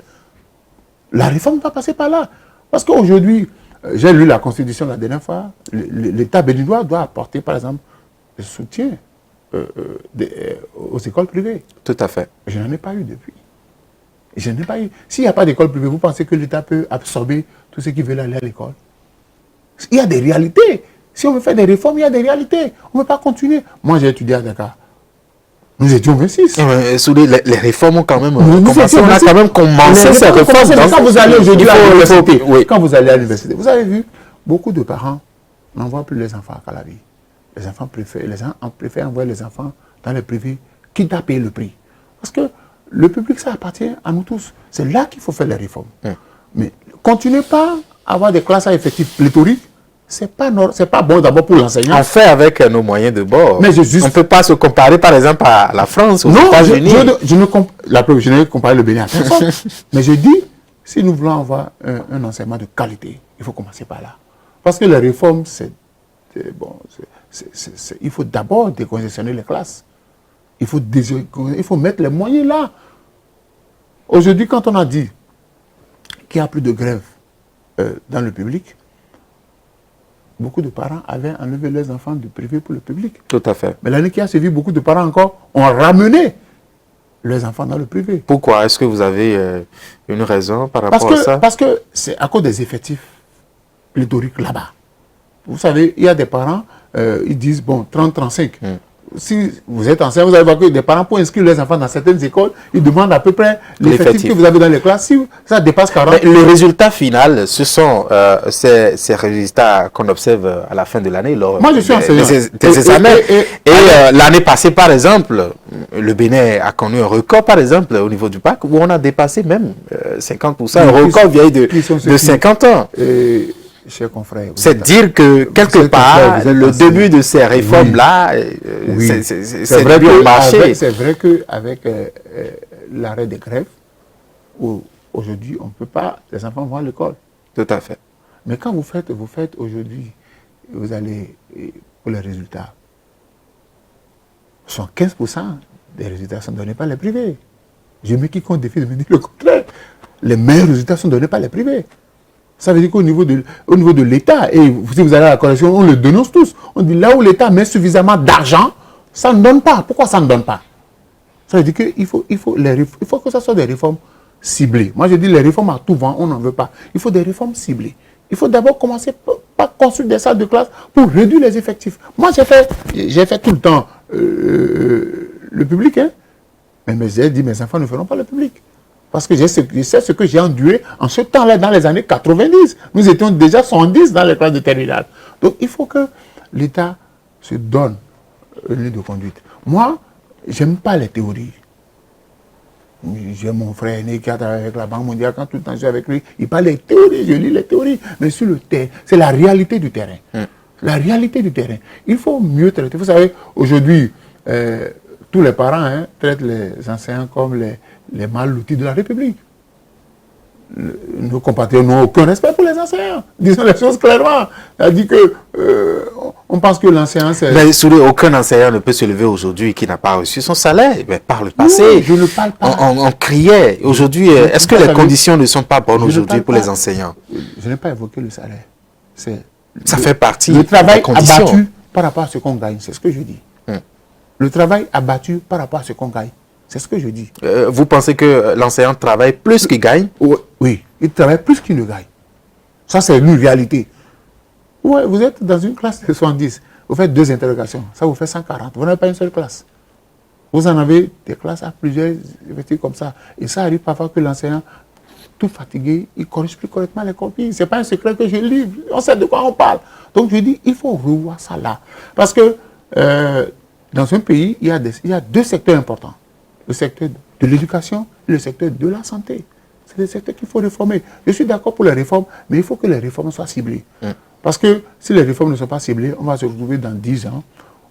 S3: La réforme va passer par là. Parce qu'aujourd'hui, j'ai lu la Constitution la dernière fois, l'État béninois doit apporter, par exemple, le soutien aux écoles privées.
S1: Tout à fait.
S3: Je n'en ai pas eu depuis. Je n'ai pas eu. S'il n'y a pas d'école privée, vous pensez que l'État peut absorber tous ceux qui veulent aller à l'école? Il y a des réalités. Si on veut faire des réformes, il y a des réalités. On ne peut pas continuer. Moi, j'ai étudié à Dakar. Nous étions 26.
S1: Les réformes ont quand même
S3: commencé.
S1: On a quand même commencé ces réformes.
S3: Quand vous allez aujourd'hui à l'université, quand vous allez à l'université, vous avez vu, beaucoup de parents n'envoient plus les enfants à Calavi. Les enfants préfèrent envoyer les enfants dans le privé, quitte à payer le prix. Parce que le public, ça appartient à nous tous. C'est là qu'il faut faire les réformes. Mais continuez pas à avoir des classes à effectifs pléthoriques. C'est pas bon d'abord pour l'enseignant.
S1: On fait avec nos moyens de bord.
S3: Mais on
S1: ne peut pas se comparer, par exemple, à la France, aux États-Unis.
S3: Je ne compare le Bénin à personne. Mais je dis, si nous voulons avoir un enseignement de qualité, il faut commencer par là. Parce que les réformes, il faut d'abord décongestionner les classes. Il faut mettre les moyens là. Aujourd'hui, quand on a dit qu'il n'y a plus de grève dans le public, beaucoup de parents avaient enlevé leurs enfants du privé pour le public.
S1: Tout à fait.
S3: Mais l'année qui a suivi, beaucoup de parents encore ont ramené leurs enfants dans le privé.
S1: Pourquoi? Est-ce que vous avez une raison par rapport à ça?
S3: Parce que c'est à cause des effectifs pléthoriques là-bas. Vous savez, il y a des parents, ils disent, bon, 30-35. Si vous êtes enseignant, vous allez voir que des parents, pour inscrire leurs enfants dans certaines écoles, ils demandent à peu près l'effectif que vous avez dans les classes. Si ça dépasse 40...
S1: Mais le résultat final, ce sont ces résultats qu'on observe à la fin de l'année.
S3: Moi, je suis enseignant.
S1: Des examens. Et l'année passée, par exemple, le Bénin a connu un record, par exemple, au niveau du bac, où on a dépassé même 50%. Un record vieille de 50 ans.
S3: Chers confrères,
S1: c'est dire que quelque part, le début de ces réformes-là, c'est vrai que marché.
S3: C'est vrai qu'avec l'arrêt des grèves, aujourd'hui, on ne peut pas, les enfants vont à l'école.
S1: Tout à fait.
S3: Mais quand vous faites aujourd'hui, vous allez pour les résultats. 15% des résultats sont donnés par les privés. Je mets quiconque défie de me dire le contraire. Les meilleurs résultats sont donnés par les privés. Ça veut dire qu'au niveau de l'État, et si vous allez à la correction, on le dénonce tous. On dit là où l'État met suffisamment d'argent, ça ne donne pas. Pourquoi ça ne donne pas? Ça veut dire qu'il faut que ça soit des réformes ciblées. Moi, je dis les réformes à tout vent, on n'en veut pas. Il faut des réformes ciblées. Il faut d'abord commencer par construire des salles de classe pour réduire les effectifs. Moi, j'ai fait tout le temps le public, hein. Mais j'ai dit, mes enfants ne feront pas le public. Parce que je sais ce que j'ai enduré en ce temps-là, dans les années 90. Nous étions déjà 110 dans les classes de terminale. Donc, il faut que l'État se donne une ligne de conduite. Moi, je n'aime pas les théories. J'ai mon frère aîné qui a travaillé avec la Banque mondiale. Quand tout le temps je suis avec lui, il parle des théories, je lis les théories. Mais sur le terrain, c'est la réalité du terrain. La réalité du terrain. Il faut mieux traiter. Vous savez, aujourd'hui, tous les parents traitent les enseignants comme les mal lotis de la République. Nos compatriotes n'ont aucun respect pour les enseignants. Disons les choses clairement. On dit que on pense que l'enseignant c'est...
S1: Mais aucun enseignant ne peut se lever aujourd'hui qui n'a pas reçu son salaire. Mais par le passé,
S3: non, je ne parle pas.
S1: On criait. Aujourd'hui, est-ce que les conditions ne sont pas bonnes aujourd'hui pour les enseignants?
S3: Je n'ai pas évoqué le salaire.
S1: Ça fait partie
S3: du travail
S1: des conditions.
S3: Abattu par rapport à ce qu'on gagne. C'est ce que je dis. Le travail abattu par rapport à ce qu'on gagne. C'est ce que je dis.
S1: Vous pensez que l'enseignant travaille plus qu'il gagne?
S3: Oui, il travaille plus qu'il ne gagne. Ça, c'est une réalité. Ouais, vous êtes dans une classe de 70, vous faites 2 interrogations, ça vous fait 140. Vous n'avez pas une seule classe. Vous en avez des classes à plusieurs effectifs comme ça. Et ça arrive parfois que l'enseignant, tout fatigué, il ne corrige plus correctement les copies. Ce n'est pas un secret que je livre. On sait de quoi on parle. Donc je dis, il faut revoir ça là. Parce que dans un pays, il y a 2 secteurs importants. Le secteur de l'éducation et le secteur de la santé. C'est des secteurs qu'il faut réformer. Je suis d'accord pour les réformes, mais il faut que les réformes soient ciblées. Parce que si les réformes ne sont pas ciblées, on va se retrouver dans 10 ans,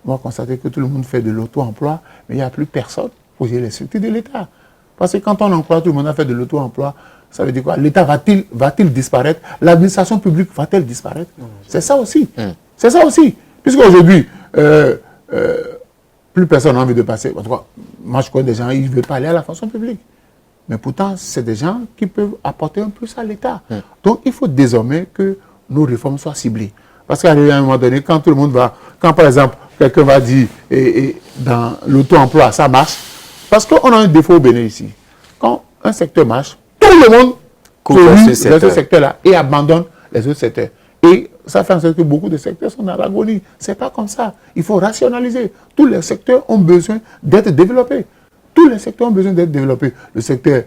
S3: on va constater que tout le monde fait de l'auto-emploi, mais il n'y a plus personne pour gérer les structures de l'État. Parce que quand on emploie, tout le monde a fait de l'auto-emploi, ça veut dire quoi? L'État va-t-il disparaître? L'administration publique va-t-elle disparaître? C'est ça aussi. C'est ça aussi. Puisqu'aujourd'hui, plus personne n'a envie de passer. En tout cas, moi, je connais des gens, ils ne veulent pas aller à la fonction publique. Mais pourtant, c'est des gens qui peuvent apporter un plus à l'État. Donc, il faut désormais que nos réformes soient ciblées. Parce qu'à un moment donné, quand tout le monde va... Quand, par exemple, quelqu'un va dire, dans l'auto-emploi, ça marche. Parce qu'on a un défaut au Bénin ici. Quand un secteur marche, tout le monde
S1: coupe
S3: ce secteur-là et abandonne les autres secteurs. Et ça fait en sorte que beaucoup de secteurs sont dans l'agonie. Ce n'est pas comme ça. Il faut rationaliser. Tous les secteurs ont besoin d'être développés. Tous les secteurs ont besoin d'être développés. Le secteur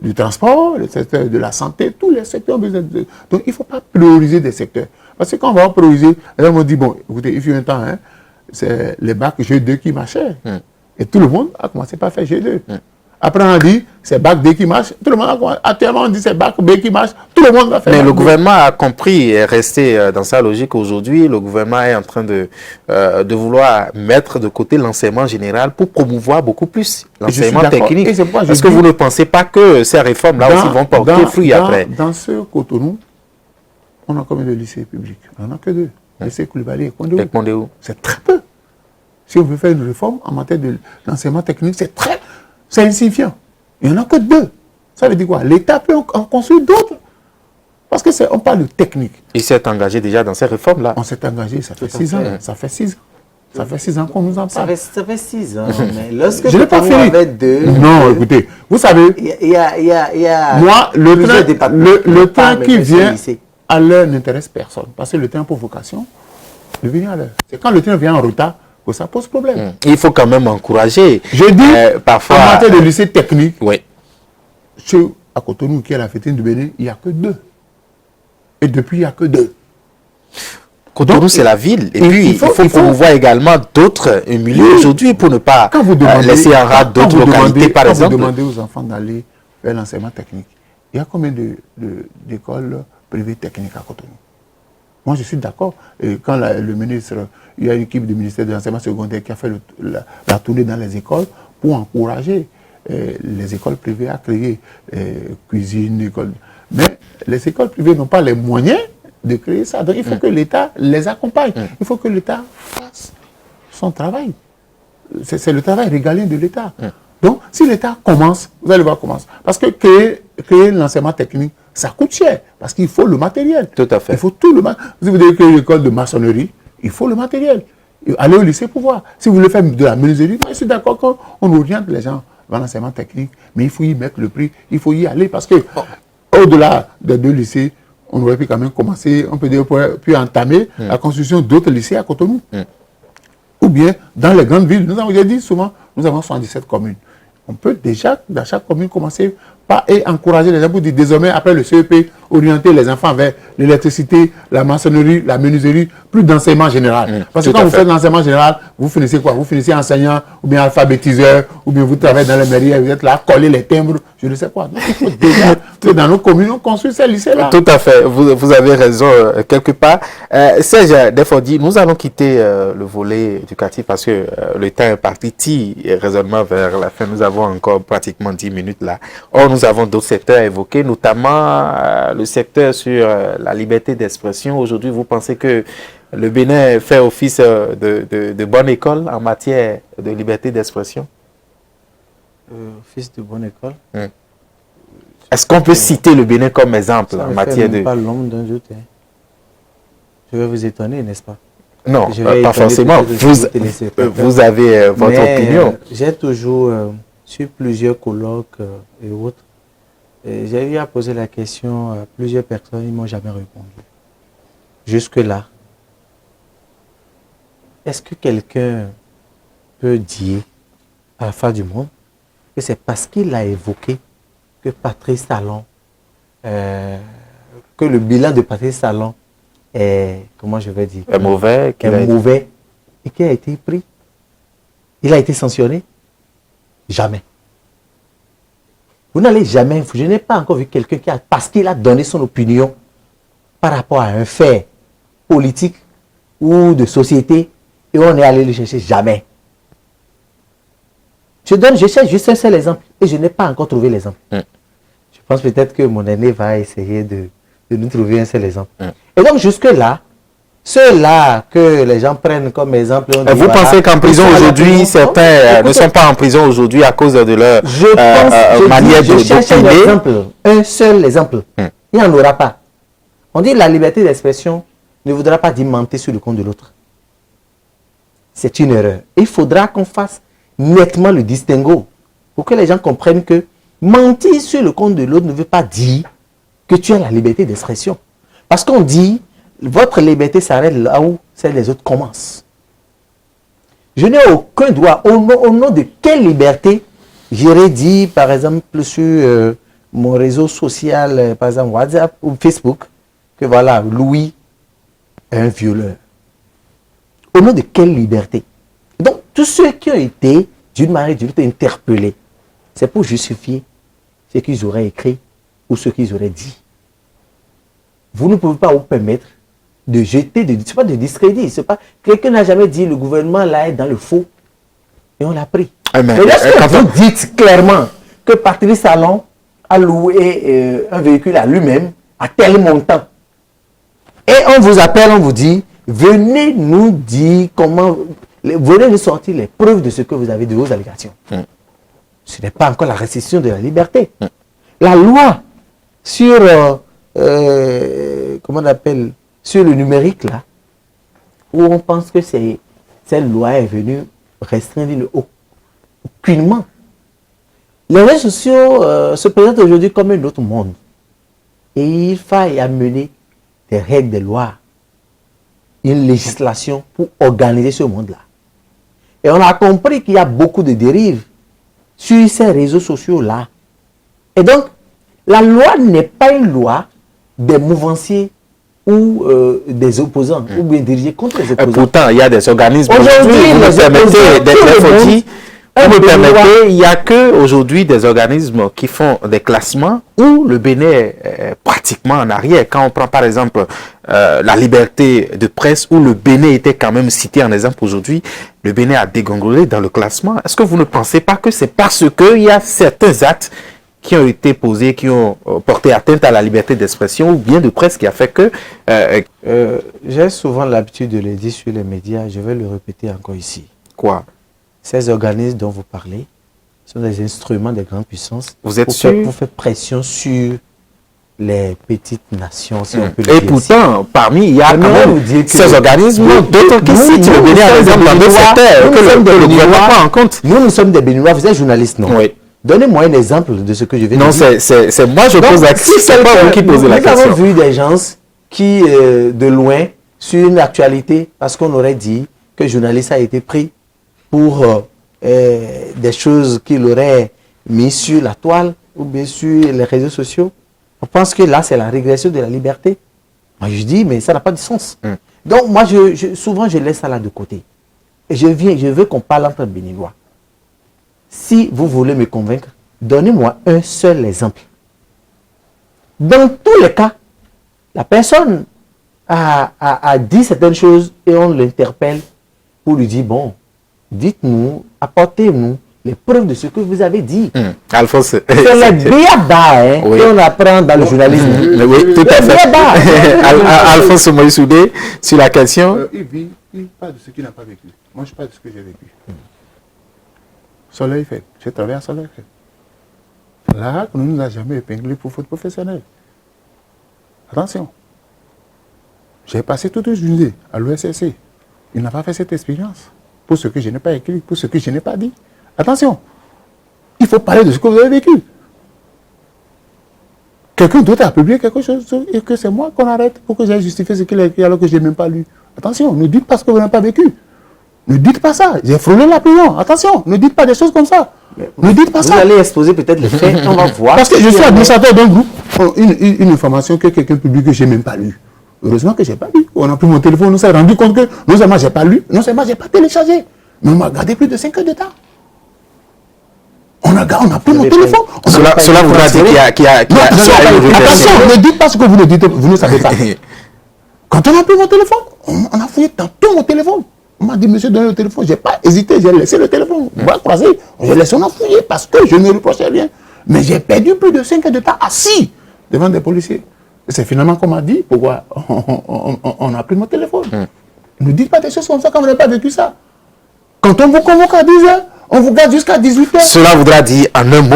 S3: du transport, le secteur de la santé, tous les secteurs ont besoin de... Donc, il ne faut pas prioriser des secteurs. Parce que quand on va prioriser, les gens vont dire, bon, écoutez, il fut un temps, hein, c'est les bacs G2 qui marchaient. Et tout le monde a commencé par faire G2. Après, on a dit, c'est bac D qui marche. Tout le monde actuellement, on dit, c'est bac B qui marche. Tout le monde va faire.
S1: Mais le gouvernement a compris et est resté dans sa logique aujourd'hui. Le gouvernement est en train de vouloir mettre de côté l'enseignement général pour promouvoir beaucoup plus l'enseignement technique. Est-ce que vous ne pensez pas que ces réformes-là aussi vont porter fruit après?
S3: Dans ce Cotonou, on a combien de lycées publics? On n'en a que 2. Lycée Koulibaly et Kondéou. C'est très peu. Si on veut faire une réforme en matière d'enseignement technique, c'est insignifiant. Il n'y en a que 2. Ça veut dire quoi? L'État peut en construire d'autres. Parce qu'on parle de technique.
S1: Il s'est engagé déjà dans ces réformes-là.
S3: On s'est engagé, ça fait 6 ans. Ça fait 6 ans. Ça fait 6 ans qu'on nous en parle.
S2: Ça fait 6 ans. Mais lorsque
S3: je n'ai pas fini. Non, écoutez, vous savez, moi, le train qui vient à l'heure n'intéresse personne. Parce que le train a pour vocation de venir à l'heure. C'est quand le train vient en retard que ça pose problème.
S1: Il faut quand même encourager.
S3: Je dis,
S1: parfois,
S3: en matière de lycée technique,
S1: oui.
S3: À Cotonou, qui est la Fétine du Bénin, il n'y a que 2. Et depuis, il n'y a que 2.
S1: Cotonou, c'est la ville. Et puis, il faut promouvoir également d'autres milieux aujourd'hui pour ne pas laisser en rade d'autres localités, par exemple.
S3: Quand vous demandez aux enfants d'aller faire l'enseignement technique, il y a combien d'écoles privées techniques à Cotonou? Moi, je suis d'accord. Et quand le ministre, il y a une équipe du ministère de l'enseignement secondaire qui a fait la tournée dans les écoles pour encourager les écoles privées à créer cuisine, école. Mais les écoles privées n'ont pas les moyens de créer ça. Donc, il faut que l'État les accompagne. Il faut que l'État fasse son travail. C'est le travail régalien de l'État. Donc, si l'État commence, vous allez voir comment. Parce que créer l'enseignement technique, ça coûte cher. Parce qu'il faut le matériel.
S1: Tout à fait.
S3: Il faut tout le matériel. Si vous devez créer une école de maçonnerie, il faut le matériel. Allez au lycée pour voir. Si vous voulez faire de la menuiserie, moi, je suis d'accord qu'on oriente les gens vers l'enseignement technique. Mais il faut y mettre le prix. Il faut y aller. Parce que, au-delà des 2 lycées, on aurait pu quand même commencer, on peut dire, puis entamer la construction d'autres lycées à Cotonou. Ou bien, dans les grandes villes, j'ai dit souvent, nous avons 77 communes. On peut déjà, dans chaque commune, commencer par encourager les gens pour dire désormais, après le CEP, orienter les enfants vers l'électricité, la maçonnerie, la menuiserie, plus d'enseignement général. Parce que quand vous faites l'enseignement général, vous finissez quoi? Vous finissez enseignant, ou bien alphabétiseur, ou bien vous travaillez dans les mairies, vous êtes là, coller les timbres, je ne sais quoi. Donc, il faut déjà que dans nos communes, on construise ces lycées-là.
S1: Tout à fait, vous avez raison quelque part. Serge Deffordy, nous allons quitter le volet éducatif parce que le temps est parti raisonnement vers la fin. Nous avons encore pratiquement 10 minutes là. Or, nous avons d'autres secteurs à évoquer, notamment le secteur sur la liberté d'expression. Aujourd'hui, vous pensez que le Bénin fait office de bonne école en matière de liberté d'expression?
S2: Office de bonne école.
S1: Est-ce qu'on peut citer le Bénin comme exemple en matière de...
S2: pas l'ombre d'un doute. Je vais vous étonner, n'est-ce pas?
S1: Non, pas forcément. Vous avez votre opinion.
S2: J'ai toujours, sur plusieurs colloques et autres, j'ai eu à poser la question à plusieurs personnes, ils ne m'ont jamais répondu. Jusque-là, est-ce que quelqu'un peut dire à la fin du monde que c'est parce qu'il a évoqué que Patrice Talon, que le bilan de Patrice Talon est, comment je vais dire,
S1: est mauvais,
S2: mauvais et qui a été pris? Il a été sanctionné? Jamais. Vous n'allez jamais, je n'ai pas encore vu quelqu'un qui a, parce qu'il a donné son opinion par rapport à un fait politique ou de société, et on est allé le chercher, jamais. Je cherche juste un seul exemple, et je n'ai pas encore trouvé l'exemple. Je pense peut-être que mon aîné va essayer de nous trouver un seul exemple. Et donc jusque-là, ceux-là que les gens prennent comme exemple...
S1: Vous pensez qu'en prison aujourd'hui, certains ne sont pas en prison aujourd'hui à cause de leur manière
S2: d'opiner? Un seul exemple. Il n'y en aura pas. On dit la liberté d'expression ne voudra pas dire mentir sur le compte de l'autre. C'est une erreur. Il faudra qu'on fasse nettement le distinguo pour que les gens comprennent que
S4: mentir sur le compte de l'autre ne veut pas dire que tu as la liberté d'expression. Parce qu'on dit, votre liberté s'arrête là où celle des autres commence. Je n'ai aucun droit, au nom de quelle liberté, j'irais dire, par exemple, sur mon réseau social, par exemple WhatsApp ou Facebook, que voilà, Louis est un violeur. Au nom de quelle liberté? Donc, tous ceux qui ont été, d'une manière ou d'une autre, interpellés, c'est pour justifier ce qu'ils auraient écrit ou ce qu'ils auraient dit. Vous ne pouvez pas vous permettre de jeter, c'est pas de discrédit, c'est pas, quelqu'un n'a jamais dit le gouvernement là est dans le faux, et on l'a pris. Mais lorsque vous dites clairement que Patrice Talon a loué un véhicule à lui-même à tel montant, et on vous appelle, on vous dit, venez nous dire comment, venez nous sortir les preuves de ce que vous avez de vos allégations. Ce n'est pas encore la restriction de la liberté. La loi sur, comment on appelle, sur le numérique, là, où on pense que cette loi est venue restreindre aucunement. Les réseaux sociaux se présentent aujourd'hui comme un autre monde. Et il faille amener des règles, des lois, une législation pour organiser ce monde-là. Et on a compris qu'il y a beaucoup de dérives sur ces réseaux sociaux-là. Et donc, la loi n'est pas une loi des mouvanciers ou des opposants, ou bien dirigés contre les opposants.
S1: Pourtant, il y a des organismes.
S4: Aujourd'hui,
S1: vous me permettez d'être dit, vous me permettez, il n'y a qu'aujourd'hui des organismes qui font des classements où le Bénin est pratiquement en arrière. Quand on prend par exemple la liberté de presse, où le Bénin était quand même cité en exemple aujourd'hui, le Bénin a dégringolé dans le classement. Est-ce que vous ne pensez pas que c'est parce qu'il y a certains actes qui ont été posés, qui ont porté atteinte à la liberté d'expression ou bien de presse qui a fait que...
S4: J'ai souvent l'habitude de le dire sur les médias, je vais le répéter encore ici.
S1: Quoi?
S4: Ces organismes dont vous parlez sont des instruments des grandes puissances
S1: vous êtes sûr?
S4: Pour faire pression sur les petites nations, si on peut le
S1: dire. Et pourtant, parmi, il y a quand même ces organismes, d'autres qui citent le Bénin à l'exemple dans d'autres secteurs, que le gouvernement prend en compte.
S4: Nous sommes des Béninois, vous êtes journaliste, non?
S1: Oui.
S4: Donnez-moi un exemple de ce que je vais dire.
S1: Non, c'est moi je pose la question. C'est pas vous qui posez la question.
S4: Nous avons vu des gens qui, de loin, sur une actualité, parce qu'on aurait dit que le journaliste a été pris pour des choses qu'il aurait mis sur la toile ou bien sur les réseaux sociaux. On pense que là, c'est la régression de la liberté. Moi, je dis, mais ça n'a pas de sens. Donc, moi, souvent, je laisse ça là de côté. Et je veux qu'on parle entre Béninois. Si vous voulez me convaincre, donnez-moi un seul exemple. Dans tous les cas, la personne a dit certaines choses et on l'interpelle pour lui dire, bon, dites-nous, apportez-nous les preuves de ce que vous avez dit.
S1: Alphonse,
S4: c'est le béaba qu'on apprend dans le journalisme.
S1: Oui, tout à fait. Alphonse Moïsoudé, sur la question.
S3: Il parle de ce qu'il n'a pas vécu. Moi, je parle de ce que j'ai vécu. Soleil fait. J'ai travaillé à Soleil fait. Là, on ne nous a jamais épinglé pour faute professionnelle. Attention. J'ai passé toute une journée à l'OSSC. Il n'a pas fait cette expérience. Pour ce que je n'ai pas écrit, pour ce que je n'ai pas dit. Attention. Il faut parler de ce que vous avez vécu. Quelqu'un d'autre a publié quelque chose et que c'est moi qu'on arrête pour que j'aille justifier ce qu'il a écrit alors que je n'ai même pas lu. Attention, ne dites pas ce que vous n'avez pas vécu. Ne dites pas ça. J'ai frôlé la prison. Attention, ne dites pas des choses comme ça. Ne dites pas ça.
S4: Vous allez exposer peut-être les faits, on va voir.
S3: Parce que je suis administrateur d'un groupe. Une information que quelqu'un publie que je n'ai même pas lu. Heureusement que je n'ai pas lu. On a pris mon téléphone, on s'est rendu compte que non seulement je n'ai pas lu, non seulement je n'ai pas téléchargé, mais on m'a gardé plus de 5 heures de temps. On a pris mon téléphone.
S1: Cela voudra dire qu'il y a
S3: attention, ne dites pas ce que vous ne dites, vous ne savez pas. Quand on a pris mon téléphone, on a fouillé dans tout mon téléphone. On m'a dit, monsieur, donnez le téléphone. Je n'ai pas hésité, j'ai laissé le téléphone. Bras croisés. J'ai laissé, on a fouillé parce que je ne reprochais rien. Mais j'ai perdu plus de 5 heures de temps assis devant des policiers. C'est finalement qu'on m'a dit pourquoi on a pris mon téléphone. Ne dites pas des choses comme ça quand vous n'avez pas vécu ça. Quand on vous convoque à 10 heures, on vous garde jusqu'à 18 heures.
S1: Cela voudra dire en un mot,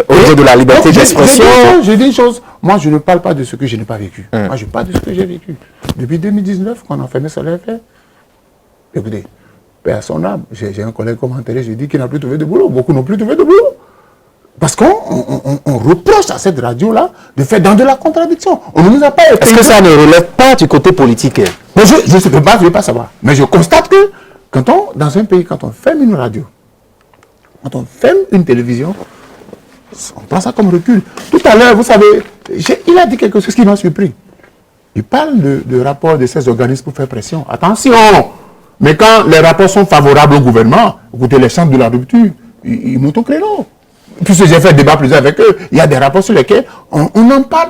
S1: au niveau de la liberté d'expression.
S3: Je dis une chose, moi je ne parle pas de ce que je n'ai pas vécu. Moi je parle de ce que j'ai vécu. Depuis 2019, quand on a fermé Soleil fait, écoutez, paix à son âme, j'ai un collègue commentaire, j'ai dit qu'il n'a plus trouvé de boulot. Beaucoup n'ont plus trouvé de boulot. Parce qu'on reproche à cette radio-là de faire dans de la contradiction. On ne nous a pas...
S4: Est-ce que ça ne relève pas du côté politique?
S3: Mais je ne sais pas, je ne vais pas savoir. Mais je constate que dans un pays, quand on ferme une radio, quand on ferme une télévision, on prend ça comme recul. Tout à l'heure, vous savez, il a dit quelque chose qui m'a surpris. Il parle de rapport de ces organismes pour faire pression. Attention! Mais quand les rapports sont favorables au gouvernement, écoutez, les chambres de la rupture, ils montent au créneau. Puisque j'ai fait débat plusieurs avec eux, il y a des rapports sur lesquels on en parle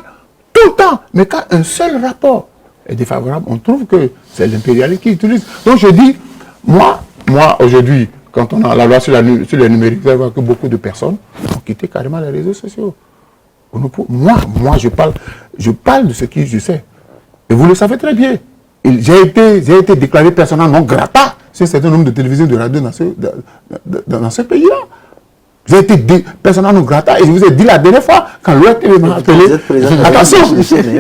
S3: tout le temps. Mais quand un seul rapport est défavorable, on trouve que c'est l'impérialisme qui utilise. Donc je dis, moi aujourd'hui, quand on a la loi sur les numériques, vous allez voir que beaucoup de personnes ont quitté carrément les réseaux sociaux. Moi, je parle de ce que je sais. Et vous le savez très bien. J'ai été déclaré persona non grata sur un certain nombre de télévisions et de radios dans ce pays-là. J'ai été persona non grata et je vous ai dit la dernière fois, quand l'ORTV m'a appelé,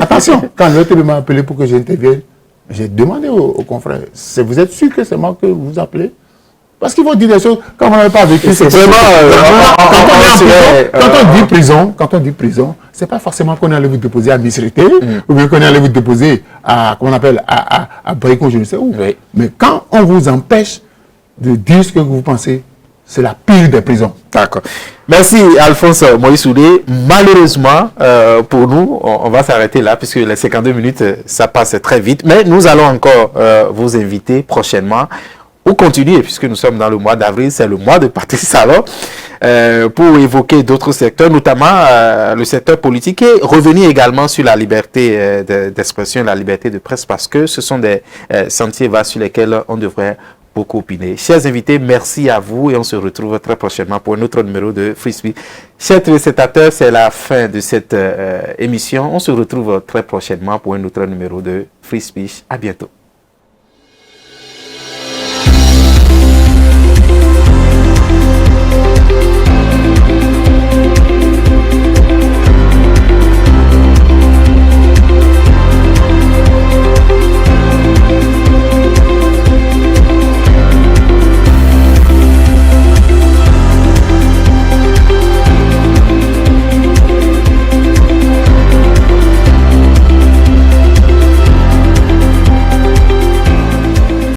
S3: attention, quand l'ORTV m'a appelé pour que j'intervienne, j'ai demandé aux confrères, vous êtes sûr que c'est moi que vous appelez? Parce qu'il faut dire des choses, quand on n'avait pas vécu, c'est vraiment... Quand on dit prison, c'est pas forcément qu'on est allé vous déposer à Misrité, ou bien qu'on est allé vous déposer à, comment on appelle, à Bricon, je ne sais où. Oui. Mais quand on vous empêche de dire ce que vous pensez, c'est la pire des prisons.
S4: D'accord. Merci Alphonse Moïse-Soudé. Malheureusement, pour nous, on va s'arrêter là, puisque les 52 minutes, ça passe très vite. Mais nous allons encore vous inviter prochainement ou continuer, puisque nous sommes dans le mois d'avril, c'est le mois de Patrice Talon, pour évoquer d'autres secteurs, notamment le secteur politique, et revenir également sur la liberté d'expression, la liberté de presse, parce que ce sont des sentiers vastes sur lesquels on devrait beaucoup opiner. Chers invités, merci à vous et on se retrouve très prochainement pour un autre numéro de Free Speech. Chers téléspectateurs, c'est la fin de cette émission. On se retrouve très prochainement pour un autre numéro de Free Speech. À bientôt.